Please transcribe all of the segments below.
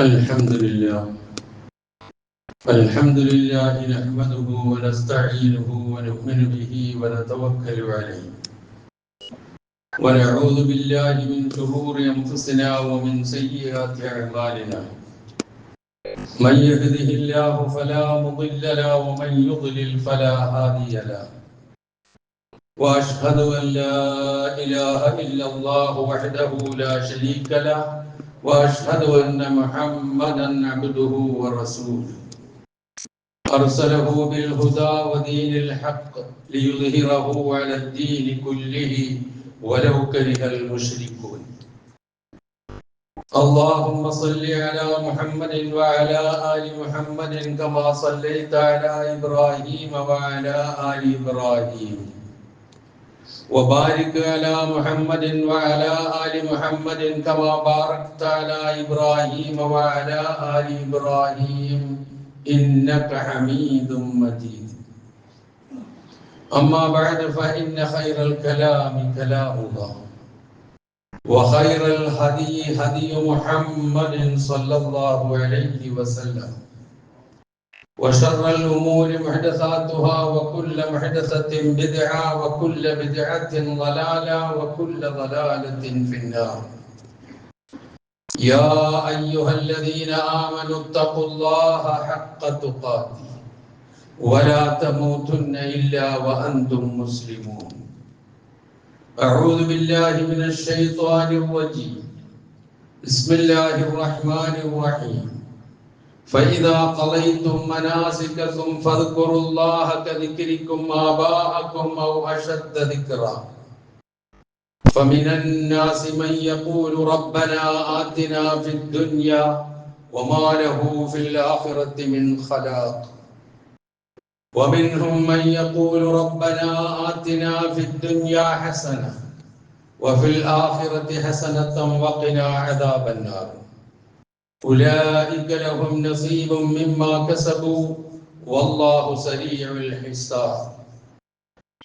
الحمد لله نحمده ونستعينه ونؤمن به ونتوكل عليه ونعوذ بالله من شرور أنفسنا ومن سيئات أعمالنا من يهده الله فلا مضل له ومن يضلل فلا هادي له وأشهد أن لا إله إلا الله وحده لا شريك له وأشهد أن محمدًا عبده ورسوله أرسله بالهدى ودين الحق ليظهره على الدين كله ولو كره المشركون اللهم صل على محمد وعلى آل محمد كما صليت على إبراهيم وعلى آل إبراهيم وبارك على محمد وعلى آل محمد كما باركت على إبراهيم وعلى آل إبراهيم إنك حميد مجيد أما بعد فإن خير الكلام كلام الله وخير الهدي هدي محمد صلى الله عليه وسلم وشر الأمور محدثاتها وكل محدثة بدعة وكل بدعة ضلالة وكل ضلالة في النار يا أيها الذين آمنوا اتقوا الله حق تقاته ولا تموتن إلا وأنتم مسلمون أعوذ بالله من الشيطان الرجيم بسم الله الرحمن الرحيم فإذا قضيتم مناسككم فاذكروا الله كذكركم آباءكم أو أشد ذكرا فمن الناس من يقول ربنا آتنا في الدنيا وما له في الآخرة من خلاق ومنهم من يقول ربنا آتنا في الدنيا حسنة وفي الآخرة حسنة وقنا عذاب النار أولئك لهم نصيب مما كسبوا والله سريع الحساب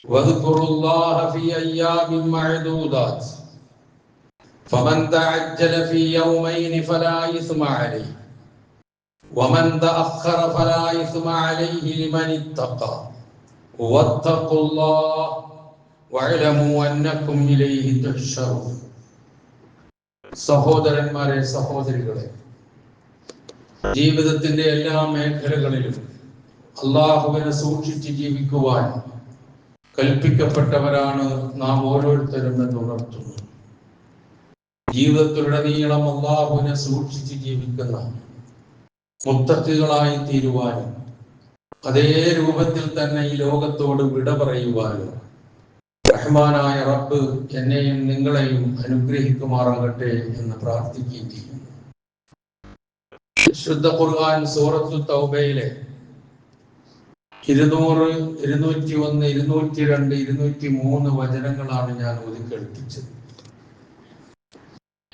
واذكروا الله في أيام معدودات فمن تعجل في يومين فلا إثم عليه ومن تأخر فلا إثم عليه لمن اتقى واتقوا الله واعلموا أنكم إليه تحشرون സഹോദരന്മാരെ സഹോദരികളെ ജീവിതത്തിന്റെ എല്ലാ മേഖലകളിലും അല്ലാഹുവിനെ സൂക്ഷിച്ച് ജീവിക്കുവാൻ കൽപ്പിക്കപ്പെട്ടവരാണ് നാം ഓരോരുത്തരും എന്ന് ഉണർത്തുന്നു. ജീവിതത്തിലുടനീളം അല്ലാഹുവിനെ സൂക്ഷിച്ച് ജീവിക്കുന്ന മുത്തഖികളായി തീരുവാനും അതേ രൂപത്തിൽ തന്നെ ഈ ലോകത്തോട് വിട പറയുവാനും റഹ്മാനായ റബ്ബ് എന്നെയും നിങ്ങളെയും അനുഗ്രഹിക്കുമാറാകട്ടെ എന്ന് പ്രാർത്ഥിക്കുകയും ചെയ്യുന്നു. ശുദ്ധ ഖുർആൻ സൂറത്തു തൗബയിലെ 200, 201, 202, 203 വചനങ്ങളാണ് ഞാൻ ഓതിക്കേൾപ്പിച്ചത്.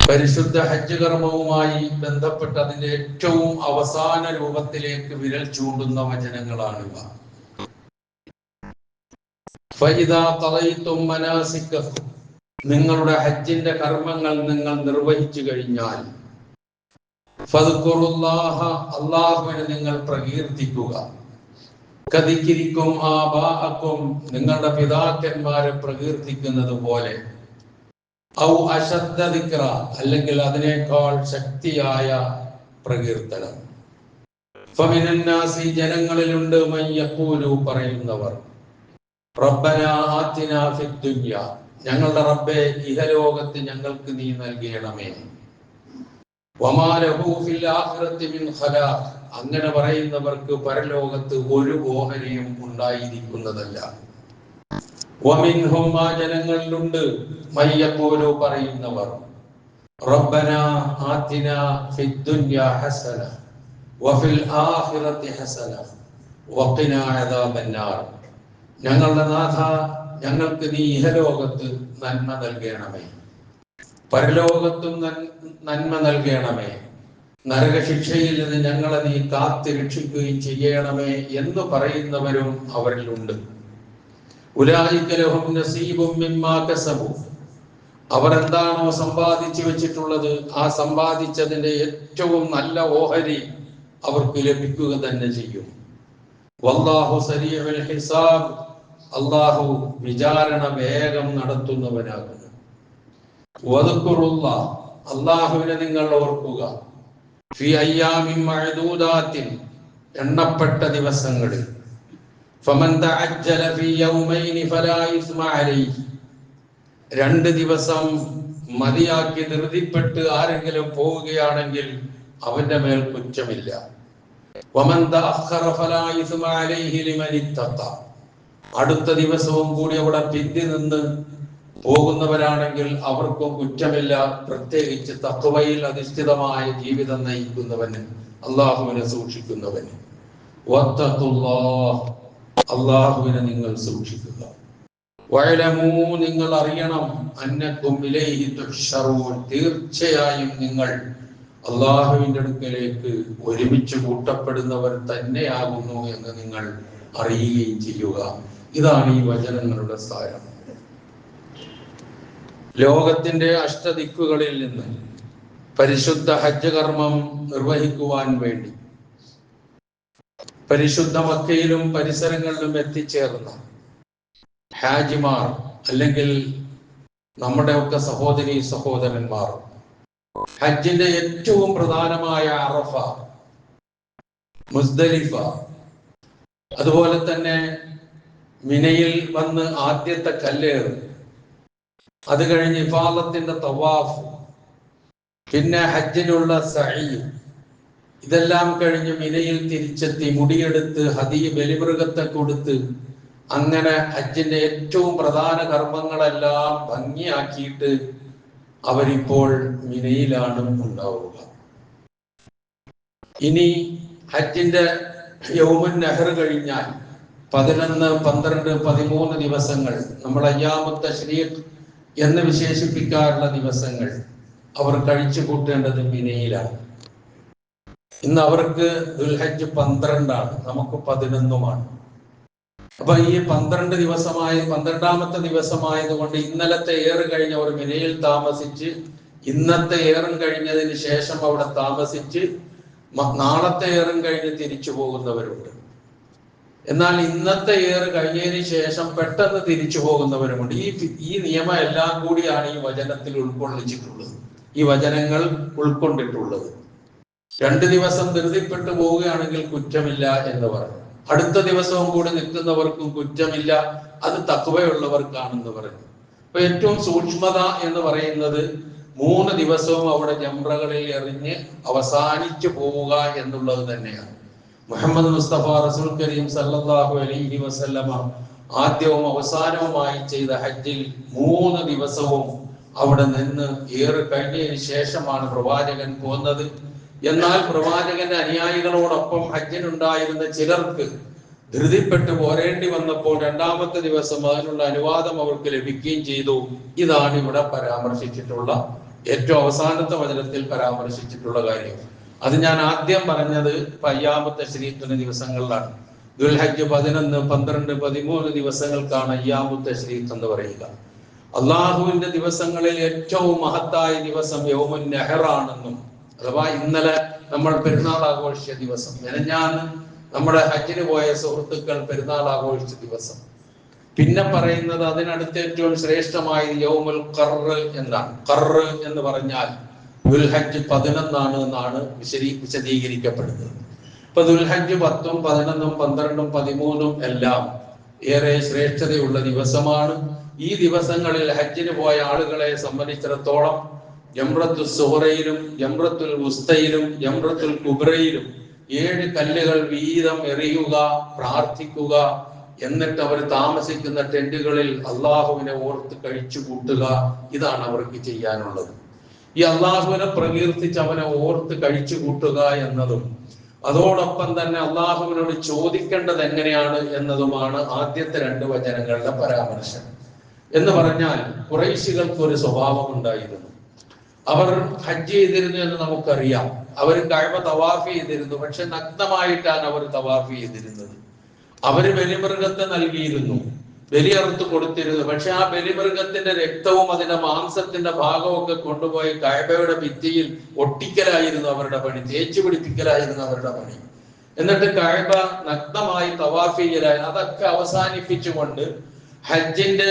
പരിശുദ്ധ ഹജ്ജ് കർമ്മവുമായി ബന്ധപ്പെട്ട അതിന്റെ ഏറ്റവും അവസാന രൂപത്തിലേക്ക് വിരൽ ചൂണ്ടുന്ന വചനങ്ങളാണിവ. ഫഇദാ ഖളൈതും മനാസിക്കക്കും, നിങ്ങളുടെ ഹജ്ജിന്റെ കർമ്മങ്ങൾ നിങ്ങൾ നിർവഹിച്ചു കഴിഞ്ഞാൽ ഫദ്കുറുല്ലാഹ, അല്ലാഹുവിനെ നിങ്ങൾ പ്രകീർത്തിക്കുക. കദിക്രിക്കും ആബാഅക്കും, നിങ്ങളുടെ പിതാക്കന്മാരെ പ്രകീർത്തിക്കുന്നത് പോലെ. ഔ അശദ്ദ ദിക്റ, അല്ലെങ്കിൽ അതിനേക്കാൾ ശക്തിയായ പ്രകീർത്തനം. ഫമിനൻ നാസി, ജനങ്ങളിലുണ്ട് മൻ യഖൂലു, പറയുന്നവർ റബ്ബനാ ആതിനാ ഫിദ് ദുനിയ, ഞങ്ങളുടെ റബ്ബേ ഇഹലോകത്ത് ഞങ്ങൾക്ക് നീ നൽകണമേ. വമാ ലഹു ഫിൽ ആഖിറതി മിൻ ഖലാഖ്, അങ്ങനെ പറയുന്നവർക്ക് പരലോകത്ത് ഒരു ഓഹരിയും ഉണ്ടായിരിക്കുന്നതല്ല. വമിൻഹും, ആ ജനങ്ങളിലുണ്ട് മൻ യഖൂലു, പറയുന്നവർ റബ്ബനാ ആതിനാ ഫിദ് ദുനിയ ഹസന വഫിൽ ആഖിറതി ഹസന വഖിനാ അദാബന്നാർ, ഞങ്ങളുടെ നാഥ ഞങ്ങൾക്ക് നീ ഇഹലോകത്ത് നന്മ നൽകണമേ, പരലോകത്തും നന്മ നൽകണമേ, നരകശിക്ഷയിൽ നിന്ന് ഞങ്ങളെ നീ കാത്ത് രക്ഷിക്കുകയും ചെയ്യണമേ എന്ന് പറയുന്നവരും അവരിലുണ്ട്. ഉലൈക ലഹും നസീബും മിമ്മാ കസബു, അവരെന്താണോ സമ്പാദിച്ചു വെച്ചിട്ടുള്ളത് ആ സമ്പാദിച്ചതിന്റെ ഏറ്റവും നല്ല ഓഹരി അവർക്ക് ലഭിക്കുക തന്നെ ചെയ്യും. വല്ലാഹു സരീഉൽ ഹിസാബ്, അല്ലാഹു വിചാരണ വേഗം നടത്തുന്നവനാകുന്നു. വദ്കുറുല്ലാഹ്, അല്ലാഹുവിനെ നിങ്ങൾ ഓർക്കുക. ഫി അയ്യാമിൻ മഅദൂദാത്തിൻ, എണ്ണപ്പെട്ട ദിവസങ്ങളിൽ. ഫമൻ തഅജ്ജല ഫി യൗമൈനി ഫലാ ഇസ്മ അലൈഹി, 2 ദിവസം മതിയാക്കി ധൃതിപ്പെട്ട് ആരെങ്കിലും പോവുകയാണെങ്കിൽ അവന്റെ മേൽ കുറ്റമില്ല. വമൻ തഅഖറ ഫലാ ഇസ്മ അലൈഹി ലിമൻ ഇത്തഖ, അടുത്ത ദിവസവും കൂടി അവിടെ പിന്തി നിന്ന് പോകുന്നവരാണെങ്കിൽ അവർക്കും കുറ്റമില്ല, പ്രത്യേകിച്ച് തഖ്വയിൽ അധിഷ്ഠിതമായ ജീവിതം നയിക്കുന്നവന്, അല്ലാഹുവിനെ സൂക്ഷിക്കുന്നവന്. വത്തഖുല്ലാഹ്, അല്ലാഹുവിനെ നിങ്ങൾ സൂക്ഷിക്കുക. വഅലമൂ, നിങ്ങൾ അറിയണം, അന്നകും ഇലൈഹി തുഹ്ശറൂൻ, തീർച്ചയായും നിങ്ങൾ അല്ലാഹുവിന്റെ അടുക്കലേക്ക് ഒരുമിച്ച് കൂട്ടപ്പെടുന്നവർ തന്നെയാകുന്നു എന്ന് നിങ്ങൾ അറിയുകയും ചെയ്യുക. ഇതാണ് ഈ വചനങ്ങളുടെ സാരം. ലോകത്തിന്റെ അഷ്ടദിക്കുകളിൽ നിന്ന് പരിശുദ്ധ ഹജ്ജ് കർമ്മം നിർവഹിക്കുവാൻ വേണ്ടി പരിശുദ്ധ മക്കയിലും പരിസരങ്ങളിലും എത്തിച്ചേർന്ന ഹാജിമാർ, അല്ലെങ്കിൽ നമ്മുടെ ഒക്കെ സഹോദരീ സഹോദരന്മാർ, ഹജ്ജിന്റെ ഏറ്റവും പ്രധാനമായ അറഫ, മുസ്ദലിഫ, അതുപോലെ തന്നെ മിനയിൽ വന്ന് ആദ്യത്തെ കല്ലേറ്, അത് കഴിഞ്ഞ് ഇഫാദത്തിന്റെ തവാഫ്, പിന്നെ ഹജ്ജിനുള്ള സഈ, ഇതെല്ലാം കഴിഞ്ഞ് മിനയിൽ തിരിച്ചെത്തി മുടിയെടുത്ത് ഹദിയ ബലിമൃഗത്തെ കൊടുത്ത് അങ്ങനെ ഹജ്ജിന്റെ ഏറ്റവും പ്രധാന കർമ്മങ്ങളെല്ലാം ഭംഗിയാക്കിയിട്ട് അവരിപ്പോൾ മിനയിലാണ് ഉണ്ടാവുക. ഇനി ഹജ്ജിന്റെ യൗമുൻ നഹർ കഴിഞ്ഞാൽ 11, 12, 13 ദിവസങ്ങൾ, നമ്മൾ അയ്യാമുത്ത് തശ്രീഖ് എന്ന് വിശേഷിപ്പിക്കാറുള്ള ദിവസങ്ങൾ അവർ കഴിച്ചു കൂട്ടേണ്ടത് മിനയിലാണ്. ഇന്ന് അവർക്ക് ദുൽഹജ്ജ് 12ആണ്, നമുക്ക് 11മാണ്. അപ്പൊ ഈ 12ാമത്തെ ദിവസമായതുകൊണ്ട് ഇന്നലത്തെ ഏറ് കഴിഞ്ഞ് അവർ മിനയിൽ താമസിച്ച്, ഇന്നത്തെ ഏറും കഴിഞ്ഞതിന് ശേഷം അവിടെ താമസിച്ച് നാളത്തെ ഏറും കഴിഞ്ഞ് തിരിച്ചു പോകുന്നവരുണ്ട്. എന്നാൽ ഇന്നത്തെ ഏറ് കഴിഞ്ഞതിന് ശേഷം പെട്ടെന്ന് തിരിച്ചു പോകുന്നവരുമുണ്ട്. ഈ നിയമം എല്ലാം കൂടിയാണ് ഈ വചനത്തിൽ ഉൾക്കൊള്ളിച്ചിട്ടുള്ളത്, ഈ വചനങ്ങൾ ഉൾക്കൊണ്ടിട്ടുള്ളത്. 2 ദിവസം ധൃതിപ്പെട്ടു പോവുകയാണെങ്കിൽ കുറ്റമില്ല എന്ന് പറഞ്ഞു. അടുത്ത ദിവസവും കൂടി നിൽക്കുന്നവർക്കും കുറ്റമില്ല, അത് തഖ്വയുള്ളവർക്കാണെന്ന് പറഞ്ഞു. അപ്പൊ ഏറ്റവും സൂക്ഷ്മത എന്ന് പറയുന്നത് 3 ദിവസവും അവിടെ ജംറകളിൽ എറിഞ്ഞ് അവസാനിച്ചു പോവുക എന്നുള്ളത് തന്നെയാണ്. മുഹമ്മദ് മുസ്തഫ റസൂൽ കരീം സല്ലല്ലാഹു അലൈഹി വസല്ലമ ആദ്യവും അവസാനവുമായി ചെയ്ത ഹജ്ജിൽ 3 ദിവസവും അവിടെ നിന്ന് ഏറ് കഴിഞ്ഞതിന് ശേഷമാണ് പ്രവാചകൻ പോന്നത്. എന്നാൽ പ്രവാചകന്റെ അനുയായികളോടൊപ്പം ഹജ്ജിനുണ്ടായിരുന്ന ചിലർക്ക് ധൃതിപ്പെട്ട് പോരേണ്ടി വന്നപ്പോൾ 2ാമത്തെ ദിവസം അതിനുള്ള അനുവാദം അവർക്ക് ലഭിക്കുകയും ചെയ്തു. ഇതാണ് ഇവിടെ പരാമർശിച്ചിട്ടുള്ള ഏറ്റവും അവസാനത്തെ വചനത്തിൽ പരാമർശിച്ചിട്ടുള്ള കാര്യം. അത് ഞാൻ ആദ്യം പറഞ്ഞത് അയ്യാമുത്ത് തശ്രീഖിന്റെ ദിവസങ്ങളിലാണ്. ദുൽഹജ്ജ് 11, 12, 13 ദിവസങ്ങൾക്കാണ് അയ്യാമുത്ത് തശ്രീഖ് എന്ന് പറയുക. അള്ളാഹുവിന്റെ ദിവസങ്ങളിൽ ഏറ്റവും മഹത്തായ ദിവസം യൗമുൻ നഹറാണെന്നും, അഥവാ ഇന്നലെ നമ്മൾ പെരുന്നാൾ ആഘോഷിച്ച ദിവസം, മെനഞ്ഞാന്ന് നമ്മുടെ ഹജ്ജിന് പോയ സുഹൃത്തുക്കൾ പെരുന്നാൾ ആഘോഷിച്ച ദിവസം. പിന്നെ പറയുന്നത് അതിനടുത്ത് ഏറ്റവും ശ്രേഷ്ഠമായ യൗമുൽ ഖർറ് എന്നാണ്. ഖർറ് എന്ന് പറഞ്ഞാൽ ദുൽഹജ്ജ് 11 എന്നാണ് വിശദീകരിക്കപ്പെടുന്നത്. ഇപ്പൊ ദുൽഹജ്ജ് 10, 11, 12, 13 എല്ലാം ഏറെ ശ്രേഷ്ഠതയുള്ള ദിവസമാണ്. ഈ ദിവസങ്ങളിൽ ഹജ്ജിന് പോയ ആളുകളെ സംബന്ധിച്ചിടത്തോളം ജംറത്തുൽ സുഹറയിലും ജംറത്തുൽ വുസ്തയിലും ജംറത്തുൽ കുബ്രയിലും 7 കല്ലുകൾ വീതം എറിയുക, പ്രാർത്ഥിക്കുക, എന്നിട്ട് അവർ താമസിക്കുന്ന ടെന്റുകളിൽ അള്ളാഹുവിനെ ഓർത്ത് കഴിച്ചു കൂട്ടുക. ഇതാണ് അവർക്ക് ചെയ്യാനുള്ളത്. ഈ അള്ളാഹുവിനെ പ്രകീർത്തിച്ച് അവനെ ഓർത്ത് കഴിച്ചു കൂട്ടുക എന്നതും അതോടൊപ്പം തന്നെ അള്ളാഹുവിനോട് ചോദിക്കേണ്ടത് എങ്ങനെയാണ് എന്നതുമാണ് ആദ്യത്തെ 2 വചനങ്ങളുടെ പരാമർശം. എന്ന് പറഞ്ഞാൽ ഖുറൈശികൾക്ക് ഒരു സ്വഭാവം ഉണ്ടായിരുന്നു. അവർ ഹജ്ജ് ചെയ്തിരുന്നു എന്ന് നമുക്കറിയാം. അവർ കഅബ തവാഫ് ചെയ്തിരുന്നു, പക്ഷെ നഗ്നമായിട്ടാണ് അവർ തവാഫ് ചെയ്തിരുന്നത്. അവര് ബലിമൃഗത്തെ നൽകിയിരുന്നു, ബലിയറുത്ത് കൊടുത്തിരുന്നു. പക്ഷെ ആ ബലിമൃഗത്തിന്റെ രക്തവും അതിന്റെ മാംസത്തിന്റെ ഭാഗവും ഒക്കെ കൊണ്ടുപോയി കഅബയുടെ ഭിത്തിയിൽ ഒട്ടിക്കലായിരുന്നു അവരുടെ പണി, തേച്ചു പിടിപ്പിക്കലായിരുന്നു അവരുടെ പണി. എന്നിട്ട് കഅബ നഗ്നമായി തവാഫ് ചെയ്യലായി. അതൊക്കെ അവസാനിപ്പിച്ചുകൊണ്ട് ഹജ്ജിന്റെ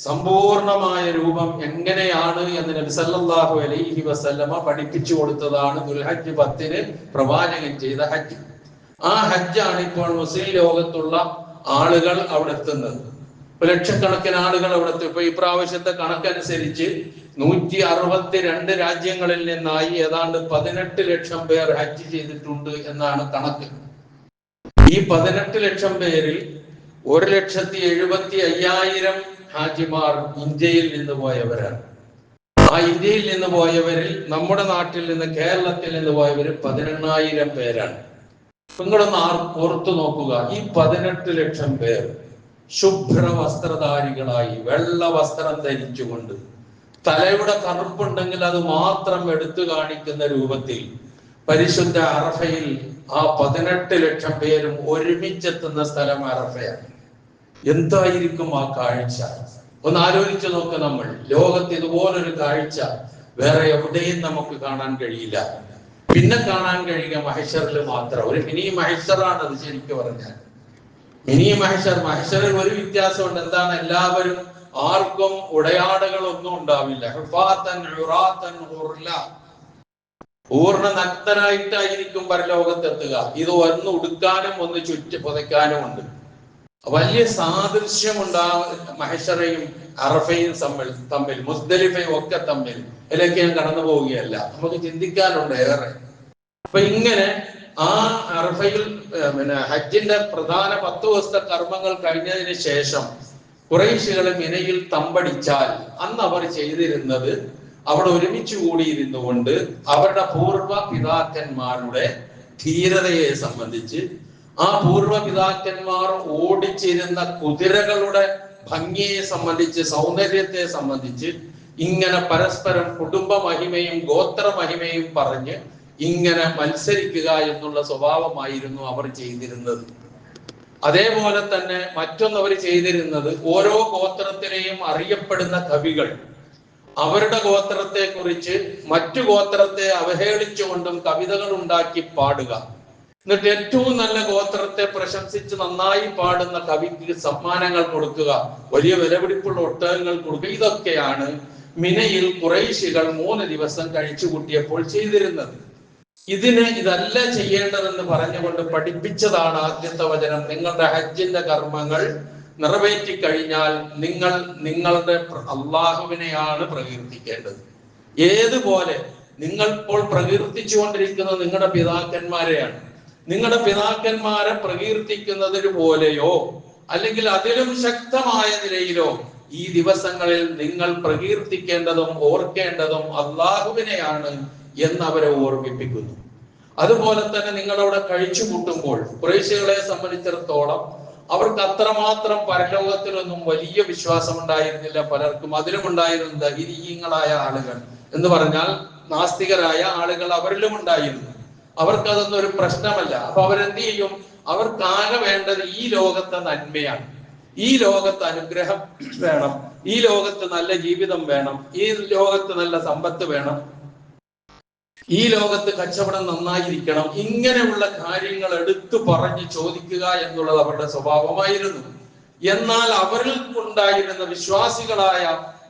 സമ്പൂർണമായ രൂപം എങ്ങനെയാണ് എന്ന് നബി സല്ലല്ലാഹു അലൈഹി വസല്ലമ പഠിപ്പിച്ചു കൊടുത്തതാണ് ദുൽഹജ്ജ് 10 പ്രവാചകൻ ചെയ്ത ഹജ്ജ്. ആ ഹജ്ജാണ് ഇപ്പോൾ മുസ്ലിം ലോകത്തുള്ള ആളുകൾ അവിടെ എത്തുന്നത്. ലക്ഷക്കണക്കിന് ആളുകൾ അവിടെ എത്തും. ഇപ്പൊ ഈ പ്രാവശ്യത്തെ കണക്കനുസരിച്ച് 162 രാജ്യങ്ങളിൽ നിന്നായി ഏതാണ്ട് 18 ലക്ഷം പേർ ഹജ്ജ് ചെയ്തിട്ടുണ്ട് എന്നാണ് കണക്ക്. ഈ 18 ലക്ഷം പേരിൽ 1,70,50,000 ഹാജിമാർ ഇന്ത്യയിൽ നിന്ന് പോയവരാണ്. ആ ഇന്ത്യയിൽ നിന്ന് പോയവരിൽ നമ്മുടെ നാട്ടിൽ നിന്ന്, കേരളത്തിൽ നിന്ന് പോയവർ 18,000 പേരാണ്. നിങ്ങളൊന്ന് ഓർത്തു നോക്കുക, ഈ 18 ലക്ഷം പേർ ശുഭ്ര വസ്ത്രധാരികളായി വെള്ള വസ്ത്രം ധരിച്ചുകൊണ്ട്, തലയുടെ കറുപ്പുണ്ടെങ്കിൽ അത് മാത്രം എടുത്തു കാണിക്കുന്ന രൂപത്തിൽ പരിശുദ്ധ അറഫയിൽ ആ 18 ലക്ഷം പേരും ഒരുമിച്ചെത്തുന്ന സ്ഥലം അറഫയാണ്. എന്തായിരിക്കും ആ കാഴ്ച? ഒന്ന് ആലോചിച്ചു നോക്ക്. നമ്മൾ ലോകത്ത് ഇതുപോലൊരു കാഴ്ച വേറെ എവിടെയും നമുക്ക് കാണാൻ കഴിയില്ല. പിന്നെ കാണാൻ കഴിയുക മഹ്ശറിൽ മാത്രം. ഒരു മിനി മഹ്ശറാണ് അത് ശരിക്കും പറഞ്ഞാൽ. മിനി മഹ്ശറിൽ ഒരു വ്യത്യാസമുണ്ട്. എന്താണ്? എല്ലാവരും, ആർക്കും ഉടയാടകളൊന്നും ഉണ്ടാവില്ല. പൂർണ്ണ നഗ്നരായിട്ടായിരിക്കും പരലോകത്തെത്തുക. ഇത് ഒന്ന് ഉടുക്കാനും ഒന്ന് ചുറ്റി പുതയ്ക്കാനും ഉണ്ട്. വലിയ സാദൃശ്യമുണ്ടാകും മഹ്ശറയും അറഫയും തമ്മിൽ, മുസ്ദലിഫയും ഒക്കെ തമ്മിൽ. ഇതിലേക്ക് ഞാൻ കടന്നു പോവുകയല്ല, നമുക്ക് ചിന്തിക്കാനുണ്ട് ഏറെ. അപ്പൊ ഇങ്ങനെ ആ അറഫയിൽ ഹജ്ജിന്റെ പ്രധാന 10 ദിവസത്തെ കർമ്മങ്ങൾ കഴിഞ്ഞതിന് ശേഷം ഖുറൈശികൾ മിനയിൽ തമ്പടിച്ചാൽ അന്ന് അവർ ചെയ്തിരുന്നത്, അവിടെ ഒരുമിച്ച് കൂടിയിരുന്നു കൊണ്ട് അവരുടെ പൂർവ്വ പിതാക്കന്മാരുടെ ധീരതയെ സംബന്ധിച്ച്, ആ പൂർവ്വ പിതാക്കന്മാർ ഓടിച്ചിരുന്ന കുതിരകളുടെ ഭംഗിയെ സംബന്ധിച്ച്, സൗന്ദര്യത്തെ സംബന്ധിച്ച് ഇങ്ങനെ പരസ്പരം കുടുംബ മഹിമയും ഗോത്ര മഹിമയും പറഞ്ഞ് ഇങ്ങനെ മത്സരിക്കുക എന്നുള്ള സ്വഭാവമായിരുന്നു അവർ ചെയ്തിരുന്നത്. അതേപോലെ തന്നെ മറ്റൊന്ന് അവർ ചെയ്തിരുന്നത്, ഓരോ ഗോത്രത്തിലെയും അറിയപ്പെടുന്ന കവികൾ അവരുടെ ഗോത്രത്തെ കുറിച്ച് മറ്റു ഗോത്രത്തെ അവഹേളിച്ചുകൊണ്ടും കവിതകൾ ഉണ്ടാക്കി പാടുക. എന്നിട്ട് ഏറ്റവും നല്ല ഗോത്രത്തെ പ്രശംസിച്ച് നന്നായി പാടുന്ന കവിക്ക് സമ്മാനങ്ങൾ കൊടുക്കുക, വലിയ വിലപിടിപ്പുള്ള ഒട്ടകങ്ങൾ കൊടുക്കുക. ഇതൊക്കെയാണ് മിനയിൽ ഖുറൈശികൾ 3 ദിവസം കഴിച്ചു കൂട്ടിയപ്പോൾ ചെയ്തിരുന്നത്. ഇതല്ല ചെയ്യേണ്ടതെന്ന് പറഞ്ഞുകൊണ്ട് പഠിപ്പിച്ചതാണ് ആദ്യത്തെ വചനം. നിങ്ങളുടെ ഹജ്ജിന്റെ കർമ്മങ്ങൾ നിറവേറ്റി കഴിഞ്ഞാൽ നിങ്ങൾ നിങ്ങളുടെ അള്ളാഹുവിനെയാണ് പ്രകീർത്തിക്കേണ്ടത്. ഏതുപോലെ നിങ്ങൾ ഇപ്പോൾ പ്രകീർത്തിച്ചുകൊണ്ടിരിക്കുന്നത് നിങ്ങളുടെ പിതാക്കന്മാരെയാണ്. നിങ്ങളുടെ പിതാക്കന്മാരെ പ്രകീർത്തിക്കുന്നതിന് പോലെയോ അല്ലെങ്കിൽ അതിലും ശക്തമായ നിലയിലോ ഈ ദിവസങ്ങളിൽ നിങ്ങൾ പ്രകീർത്തിക്കേണ്ടതും ഓർക്കേണ്ടതും അള്ളാഹുവിനെയാണ് എന്ന് അവരെ ഓർമ്മിപ്പിക്കുന്നു. അതുപോലെ തന്നെ നിങ്ങളവിടെ കഴിച്ചു കൂട്ടുമ്പോൾ ഖുറൈശികളെ സംബന്ധിച്ചിടത്തോളം അവർക്ക് അത്രമാത്രം പരലോകത്തിലൊന്നും വലിയ വിശ്വാസം ഉണ്ടായിരുന്നില്ല. പലർക്കും അതിലും ഉണ്ടായിരുന്നു ദഹീരീയങ്ങളായ ആളുകൾ എന്ന് പറഞ്ഞാൽ നാസ്തികരായ ആളുകൾ അവരിലും ഉണ്ടായിരുന്നു. അവർക്കതൊന്നും ഒരു പ്രശ്നമല്ല. അപ്പൊ അവരെന്ത് ചെയ്യും? അവർക്കാകെ വേണ്ടത് ഈ ലോകത്തെ നന്മയാണ്, ഈ ലോകത്ത് അനുഗ്രഹം വേണം, ഈ ലോകത്ത് നല്ല ജീവിതം വേണം, ഈ ലോകത്ത് നല്ല സമ്പത്ത് വേണം, ഈ ലോകത്ത് കച്ചവടം നന്നായിരിക്കണം. ഇങ്ങനെയുള്ള കാര്യങ്ങൾ എടുത്തു പറഞ്ഞ് ചോദിക്കുക എന്നുള്ളത് അവരുടെ സ്വഭാവമായിരുന്നു. എന്നാൽ അവരിൽ ഉണ്ടായിരുന്ന വിശ്വാസികളായ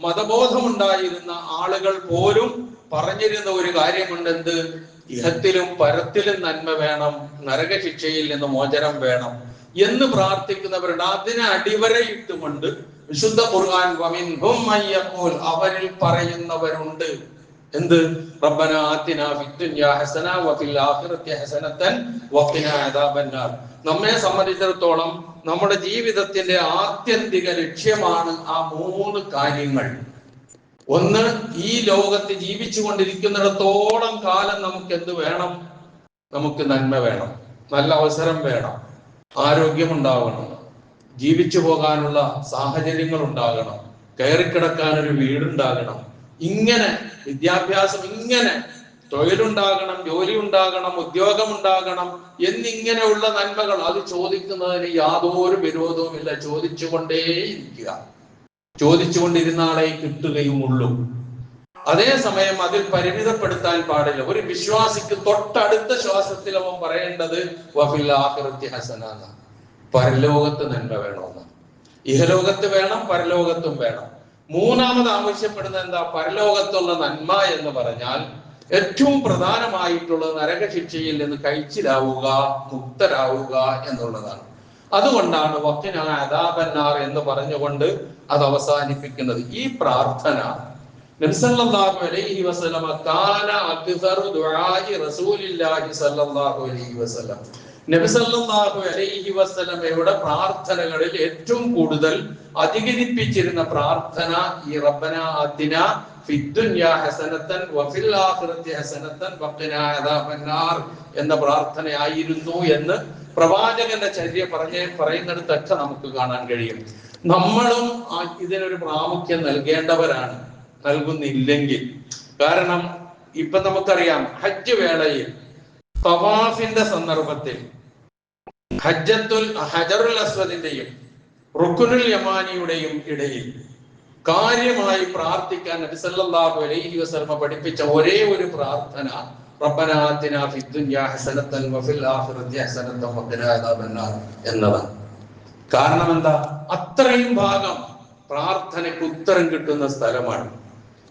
മതബോധമുണ്ടായിരുന്ന ആളുകൾ പോലും പറഞ്ഞിരുന്ന ഒരു കാര്യമുണ്ട്. എന്ത്? ഇഹത്തിലും പരത്തിലും നന്മ വേണം, നരകശിക്ഷയിൽ നിന്ന് മോചനം വേണം എന്ന് പ്രാർത്ഥിക്കുന്നവരുണ്ട്. അതിനെ അടിവരയിട്ടുകൊണ്ട് വിശുദ്ധ ഖുർആൻ വമിൻഹും മയ്യഖൂൽ, അവരിൽ പറയുന്നവരുണ്ട് എന്ത്? റബ്ബനാ ആതിനാ ഫിദ്ദുനിയാ ഹസന വഫിൽ ആഖിറതി ഹസനതൻ വഖിനാ അദാബന്നാർ. നമ്മെ സംബന്ധിച്ചിടത്തോളം നമ്മുടെ ജീവിതത്തിന്റെ ആത്യന്തിക ലക്ഷ്യമാണ് ആ 3 കാര്യങ്ങൾ. ഒന്ന്, ഈ ലോകത്ത് ജീവിച്ചു കൊണ്ടിരിക്കുന്നിടത്തോളം കാലം നമുക്ക് എന്ത് വേണം? നമുക്ക് നന്മ വേണം, നല്ല അവസരം വേണം, ആരോഗ്യമുണ്ടാകണം, ജീവിച്ചു പോകാനുള്ള സാഹചര്യങ്ങൾ ഉണ്ടാകണം, കയറിക്കിടക്കാൻ ഒരു വീടുണ്ടാകണം, ഇങ്ങനെ വിദ്യാഭ്യാസം, ഇങ്ങനെ തൊഴിലുണ്ടാകണം, ജോലി ഉണ്ടാകണം, ഉദ്യോഗം ഉണ്ടാകണം എന്നിങ്ങനെയുള്ള നന്മകൾ അത് ചോദിക്കുന്നതിന് യാതൊരു വിരോധവുമില്ല. ചോദിച്ചുകൊണ്ടേയിരിക്കുക. ചോദിച്ചുകൊണ്ടിരുന്നാളെ കിട്ടുകയുമുള്ളൂ. അതേസമയം അതിൽ പരിമിതപ്പെടുത്താൻ പാടില്ല. ഒരു വിശ്വാസിക്ക് തൊട്ടടുത്ത ശ്വാസത്തിൽ അവൻ പറയേണ്ടത് വഫിൽ ആഖിറത്തി ഹസന, പരലോകത്ത് നന്മ വേണമെന്ന്. ഇഹലോകത്ത് വേണം, പരലോകത്തും വേണം. മൂന്നാമത് ആവശ്യപ്പെടുന്നത് എന്താ? പരലോകത്തുള്ള നന്മ എന്ന് പറഞ്ഞാൽ ഏറ്റവും പ്രധാനമായിട്ടുള്ളത് നരകശിക്ഷയിൽ നിന്ന് കഴിച്ചിലാവുക, മുക്തരാവുക എന്നുള്ളതാണ്. അതുകൊണ്ടാണ് വഖിനാ അദാബന്നാർ എന്ന് പറഞ്ഞുകൊണ്ട് അത് അവസാനിപ്പിക്കുന്നത്. ഈ പ്രാർത്ഥന നബി സല്ലല്ലാഹു അലൈഹി വസല്ലം കാന അക്സറു ദുആഇ റസൂലില്ലാഹി സല്ലല്ലാഹു അലൈഹി വസല്ലം, നബി സല്ലല്ലാഹു അലൈഹി വസല്ലമയുടെ പ്രാർത്ഥനകളിൽ ഏറ്റവും കൂടുതൽ അധികരിപ്പിച്ചിരുന്ന പ്രാർത്ഥന ഈ റബ്ബനാ ആതിനാ ഫിദ്ദുനിയാ ഹസനത്തൻ വഫിൽ ആഖിറതി ഹസനത്തൻ വഖിനാ അദാബന്നാർ എന്ന പ്രാർത്ഥനയായിരുന്നു എന്ന് പ്രവാചകന്റെ ചര്യ പറയുന്നിടത്തൊക്കെ നമുക്ക് കാണാൻ കഴിയും. നമ്മളും ഇതിനൊരു പ്രാമുഖ്യം നൽകേണ്ടവരാണ്, നൽകുന്നില്ലെങ്കിൽ. കാരണം ഇപ്പൊ നമുക്കറിയാം, ഹജ്ജ് വേളയിൽ തവാഫിന്റെ സന്ദർഭത്തിൽ ഹജറുൽ അസ്വദിന്റെയും റുക്നുൽ യമാനിയുടെയും ഇടയിൽ കാര്യമായി പ്രാർത്ഥിക്കാൻ നബി സല്ലല്ലാഹു അലൈഹി വസല്ലം പഠിപ്പിച്ച ഒരേ ഒരു പ്രാർത്ഥന റബ്ബനാ ആതിനാ ഫിദ്ദുനിയാ ഹസനത്തൻ വഫിൽ ആഖിറതി ഹസനത്തൻ വഖിനാ അദാബന്നാർ എന്നതാണ്. കാരണം എന്താ? അത്രയും ഭാഗം പ്രാർത്ഥനയ്ക്ക് ഉത്തരം കിട്ടുന്ന സ്ഥലമാണ്.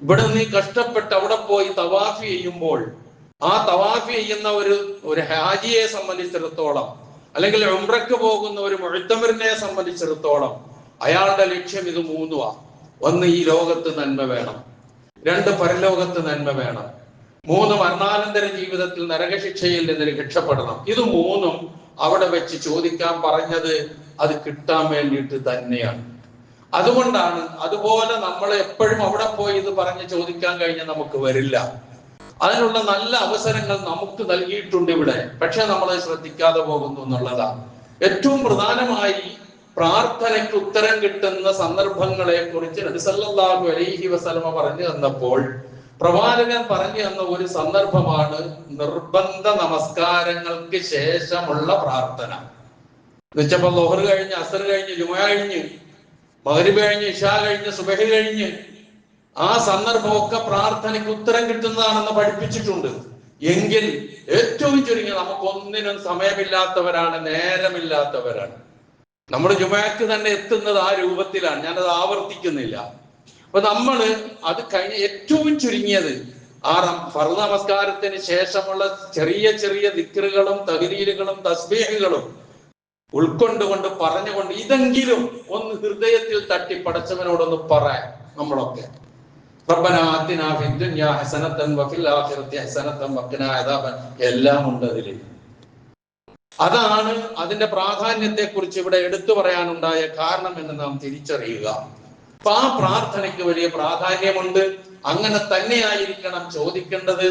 ഇവിടെ നീ കഷ്ടപ്പെട്ട് അവിടെ പോയി തവാഫ് ചെയ്യുമ്പോൾ ആ തവാഫ് ചെയ്യുന്ന ഒരു ഹാജിയെ സംബന്ധിച്ചിടത്തോളം, അല്ലെങ്കിൽ ഉംറയ്ക്ക് പോകുന്ന ഒരു മുഅ്തമിറിനെ സംബന്ധിച്ചിടത്തോളം അയാളുടെ ലക്ഷ്യം ഇത് മൂന്നുവാ. ഒന്ന്, ഈ ലോകത്ത് നന്മ വേണം. രണ്ട്, പരലോകത്ത് നന്മ വേണം. മൂന്ന്, മരണാനന്തര ജീവിതത്തിൽ നരകശിക്ഷയിൽ നിന്ന് രക്ഷപ്പെടണം. ഇത് മൂന്നും അവിടെ വെച്ച് ചോദിക്കാൻ പറഞ്ഞത് അത് കിട്ടാൻ വേണ്ടിയിട്ട് തന്നെയാണ്. അതുകൊണ്ടാണ്, അതുപോലെ നമ്മൾ എപ്പോഴും അവിടെ പോയി ഇത് പറഞ്ഞ് ചോദിക്കാൻ കഴിഞ്ഞാൽ നമുക്ക് വരില്ല. അതിനുള്ള നല്ല അവസരങ്ങൾ നമുക്ക് നൽകിയിട്ടുണ്ട് ഇവിടെ, പക്ഷെ നമ്മൾ ശ്രദ്ധിക്കാതെ പോകുന്നു എന്നുള്ളതാണ്. ഏറ്റവും പ്രധാനമായി പ്രാർത്ഥനയ്ക്ക് ഉത്തരം കിട്ടുന്ന സന്ദർഭങ്ങളെ കുറിച്ച് നബി സല്ലല്ലാഹു അലൈഹി വസല്ലമ പറഞ്ഞു തന്നപ്പോൾ പ്രവാചകൻ പറഞ്ഞു തന്ന ഒരു സന്ദർഭമാണ് നിർബന്ധ നമസ്കാരങ്ങൾക്ക് ശേഷമുള്ള പ്രാർത്ഥന. എന്നുവെച്ചപ്പോ ളുഹർ കഴിഞ്ഞ്, അസ്ർ കഴിഞ്ഞ്, ജുമുഅ കഴിഞ്ഞ്, മഗ്രിബ് കഴിഞ്ഞ്, ഇശാ കഴിഞ്ഞ്, സുബഹി കഴിഞ്ഞ് ആ സന്ദർഭമൊക്കെ പ്രാർത്ഥനയ്ക്ക് ഉത്തരം കിട്ടുന്നതാണെന്ന് പഠിപ്പിച്ചിട്ടുണ്ട്. എങ്കിൽ ഏറ്റവും ചുരുങ്ങി നമുക്കൊന്നിനും സമയമില്ലാത്തവരാണ്, നേരമില്ലാത്തവരാണ്. നമ്മൾ ജുമുഅക്ക് തന്നെ എത്തുന്നത് ആ രൂപത്തിലാണ്. ഞാനത് ആവർത്തിക്കുന്നില്ല. അപ്പൊ നമ്മള് അത് കഴിഞ്ഞ് ഏറ്റവും ചുരുങ്ങിയത് ആ ഫർദ് നമസ്കാരത്തിന് ശേഷമുള്ള ചെറിയ ചെറിയ ദിക്റുകളും തഹ്ലീലുകളും തസ്ബീഹുകളും ഉൾക്കൊണ്ടുകൊണ്ട് പറഞ്ഞുകൊണ്ട് ഇതെങ്കിലും ഒന്ന് ഹൃദയത്തിൽ തട്ടി പടച്ചവനോടൊന്ന് പറയാം. നമ്മളൊക്കെ റബ്ബനാ ആതിനാ ഫിദ്ദുനിയാ ഹസനത്തൻ വഫിൽ ആഖിറതി ഹസനത്തൻ വഖിനാ അദാബൻ എല്ലാം ഉണ്ട് അതിൽ. അതാണ് അതിന്റെ പ്രാധാന്യത്തെ കുറിച്ച് ഇവിടെ എടുത്തു പറയാനുണ്ടായ കാരണം എന്ന് നാം തിരിച്ചറിയുക. അപ്പൊ ആ പ്രാർത്ഥനയ്ക്ക് വലിയ പ്രാധാന്യമുണ്ട്. അങ്ങനെ തന്നെയായിരിക്കണം ചോദിക്കേണ്ടത്.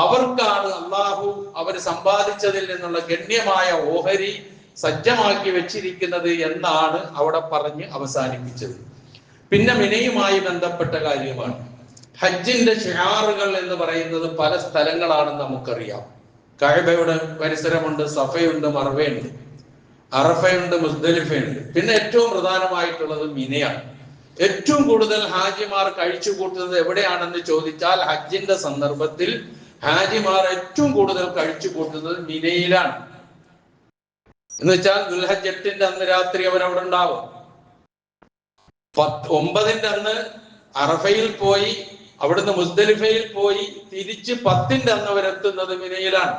അവർക്കാണ് അള്ളാഹു അവർ സമ്പാദിച്ചതിൽ നിന്നുള്ള ഗണ്യമായ ഓഹരി സജ്ജമാക്കി വെച്ചിരിക്കുന്നത് എന്നാണ് അവിടെ പറഞ്ഞ് അവസാനിപ്പിച്ചത്. പിന്നെ മിനയുമായി ബന്ധപ്പെട്ട കാര്യമാണ്. ഹജ്ജിന്റെ ഷിആറുകൾ എന്ന് പറയുന്നത് പല സ്ഥലങ്ങളാണെന്ന് നമുക്കറിയാം. കഅബയുടെ പരിസരമുണ്ട്, സഫയുണ്ട്, മർവയുണ്ട്, അറഫയുണ്ട്, മുസ്ദലിഫയുണ്ട്. പിന്നെ ഏറ്റവും പ്രധാനമായിട്ടുള്ളത് മിനയാണ്. ഏറ്റവും കൂടുതൽ ഹാജിമാർ കഴിച്ചു കൂട്ടുന്നത് എവിടെയാണെന്ന് ചോദിച്ചാൽ ഹജ്ജിന്റെ സന്ദർഭത്തിൽ ഹാജിമാർ ഏറ്റവും കൂടുതൽ കഴിച്ചു കൂട്ടുന്നത് മിനയിലാണ്. എന്ന് വെച്ചാൽ ദുൽഹജ്ജ് 8 അന്ന് രാത്രി അവരവിടെ ഉണ്ടാവും. 9 അന്ന് അറഫയിൽ പോയി, അവിടുന്ന് മുസ്ദലിഫയിൽ പോയി തിരിച്ച് 10 അന്ന് അവരെത്തുന്നത് മിനയിലാണ്.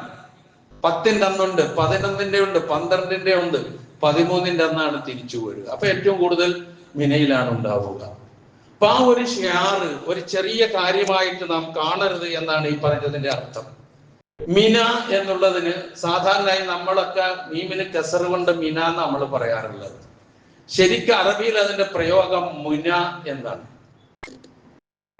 10 അന്നുണ്ട്, 11 ഉണ്ട്, 12 ഉണ്ട്, 13 അന്നാണ് തിരിച്ചു വരിക. അപ്പൊ ഏറ്റവും കൂടുതൽ മിനയിലാണ് ഉണ്ടാവുക. അപ്പൊ ആ ഒരു ഷിആറ് ഒരു ചെറിയ കാര്യമായിട്ട് നാം കാണരുത് എന്നാണ് ഈ പറഞ്ഞതിന്റെ അർത്ഥം. മിന എന്നുള്ളതിന് സാധാരണയായി നമ്മളൊക്കെ മീമിന് കസർ കൊണ്ട് മിന എന്ന് നമ്മൾ പറയാറുള്ളത്. ശരിക്കും അറബിയിൽ അതിന്റെ പ്രയോഗം മുന എന്നാണ്.